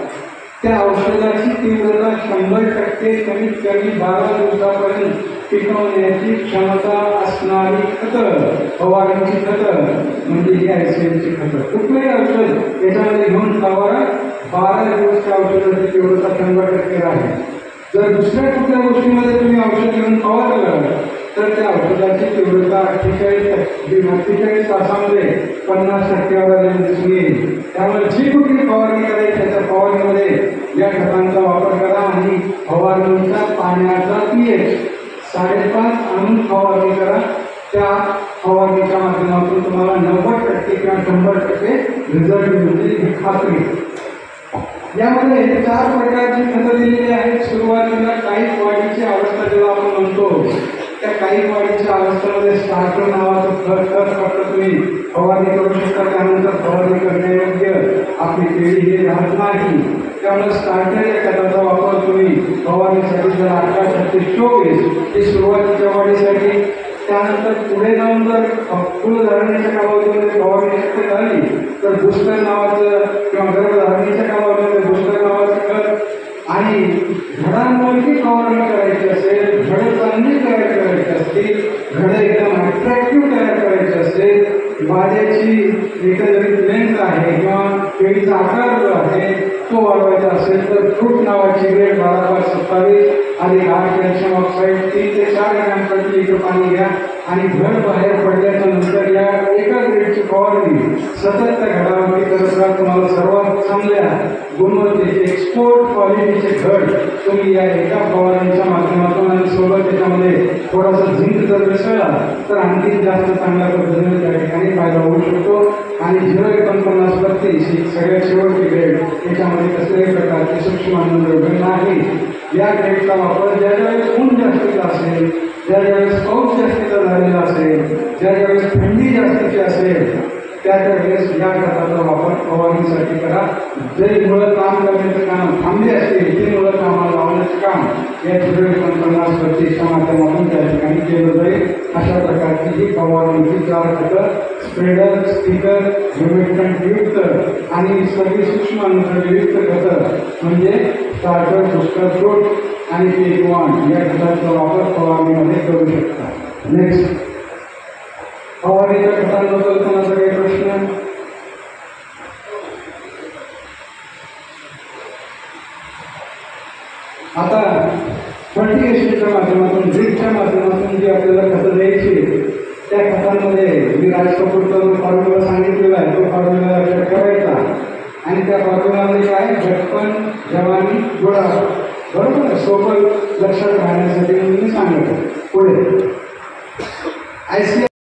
त्या औषधाची तीव्रता 100% कमीत कमी 12 दिवसापर्यंत टिकवण्याची क्षमता असणारी खतं फवारणीची खतं म्हणजे ही आयसीएलची खतं. कुठलंही औषध याच्यामध्ये घेऊन फवारा 12 दिवस त्या औषधाची तीव्रता 100% राहील. जर दुसऱ्या कुठल्या गोष्टीमध्ये तुम्ही औषध घेऊन फवारलं तर त्या औषधाची तीव्रता 48 तासामध्ये 50% दिसून येईल. त्यामुळे जी कुठली फवारणी करायची त्याच्या फवारणीमध्ये या खतांचा वापर करा आणि फवारणीच्या पाण्याचा पीएच 5.5 आणून फवारणी करा. त्या फवारणीच्या माध्यमातून तुम्हाला 90% किंवा 100% रिझल्ट मिळतील ही खात्री. यामध्ये 4 प्रकारची खतं दिलेली आहेत. सुरुवातीला काहीक वाढीची अवस्था ज्याला आपण म्हणतो त्या काहीक वाढीच्या अवस्थेमध्ये स्टार्टर नावाचं खत फक्त तुम्ही फवारणी करू शकता. त्यानंतर फवारणी करण्यायोग्य आपली पेढी हे राहत नाही. त्यामुळे स्टार्टर या खताचा वापर तुम्ही फवारणीसाठी जर 18-36-24 ही सुरुवातीच्या वाढीसाठी, त्यानंतर पुढे जाऊन जर फुलधारणेच्या कालावधीमध्ये फवारणी शक्य झाली तर बुस्टर नावाचं किंवा गर्भधारणेच्या कालावधीमध्ये बुस्टर नावाचं खत आणि झाडांवरती फवारणी करायची असेल, झाडं चांगली तयार करायची असतील, झाडं एकदम अट्रॅक्टिव्ह तयार करायची असेल, भाज्याची एकंदरीत लेंथ आहे किंवा पेढीचा आकार जो आहे तो वाढवायचा असेल तर फ्रूट नावाची ग्रेड 12/27 आणि 8 कॅल्शियम ऑक्साईड 3 ते 4 ग्रॅम प्रति लिटर पाणी घ्या आणि घर बाहेर पडल्याच्या नंतर या एका ग्रेडची फवारणी सतत त्या घडावरती करत राहा. तुम्हाला सर्वात चांगल्या गुणवत्तेचे एक्सपोर्ट क्वालिटीचे घड तुम्ही या एका फवारणीच्या माध्यमातून आणि सोबत त्याच्यामध्ये थोडासा झिंक जर मिसळला तर आणखी जास्त चांगल्या पद्धतीने त्या ठिकाणी फायदा होऊ शकतो. आणि 049-32 ही सगळ्यात शेवटची ग्रेड याच्यामध्ये कसल्याही प्रकारचे सूक्ष्म अन्नद्रव्य नाही. या ग्रेडचा वापर ज्या ज्यावेळेस ऊन जास्तीचा असेल, ज्या ज्यावेळेस पाऊस जास्तीचा झालेला असेल, ज्या ज्यावेळेस थंडी जास्तीची असेल त्या वेळेस या खताचा वापर फवारणीसाठी करा. जरी मुळं काम करण्याचं काम थांबले असतील ती मुळं कामाला लावण्याचं काम या 049-32च्या माध्यमातून त्या ठिकाणी केलं जाईल. अशा प्रकारची ही फवारणीची 4 खतं स्प्रेडर, स्टिकर, ह्युमेक्टंट युक्त आणि सगळी सूक्ष्म अन्नद्रव्ययुक्त खतं म्हणजे स्टार्टर, बुस्टर फ्रूट आणि पीक-1 या खतांचा वापर फवारणीमध्ये करू शकता. नेक्स्ट, फवारणीच्या खतांबद्दल कोणाचा काही प्रश्न? आता फर्टिगेशनच्या माध्यमातून, ड्रिपच्या माध्यमातून जी आपल्याला खतं द्यायची, त्या खतांमध्ये मी राज कपूरचा जो फॉर्म्युला सांगितलेला आहे तो फॉर्म्युला लक्षात ठेवायचा आणि त्या फॉर्म्युलामध्ये काय झटपण, जवानी, गोळा, बरोबर सोबत लक्षात राहण्यासाठी मी सांगतो. पुढे ICAR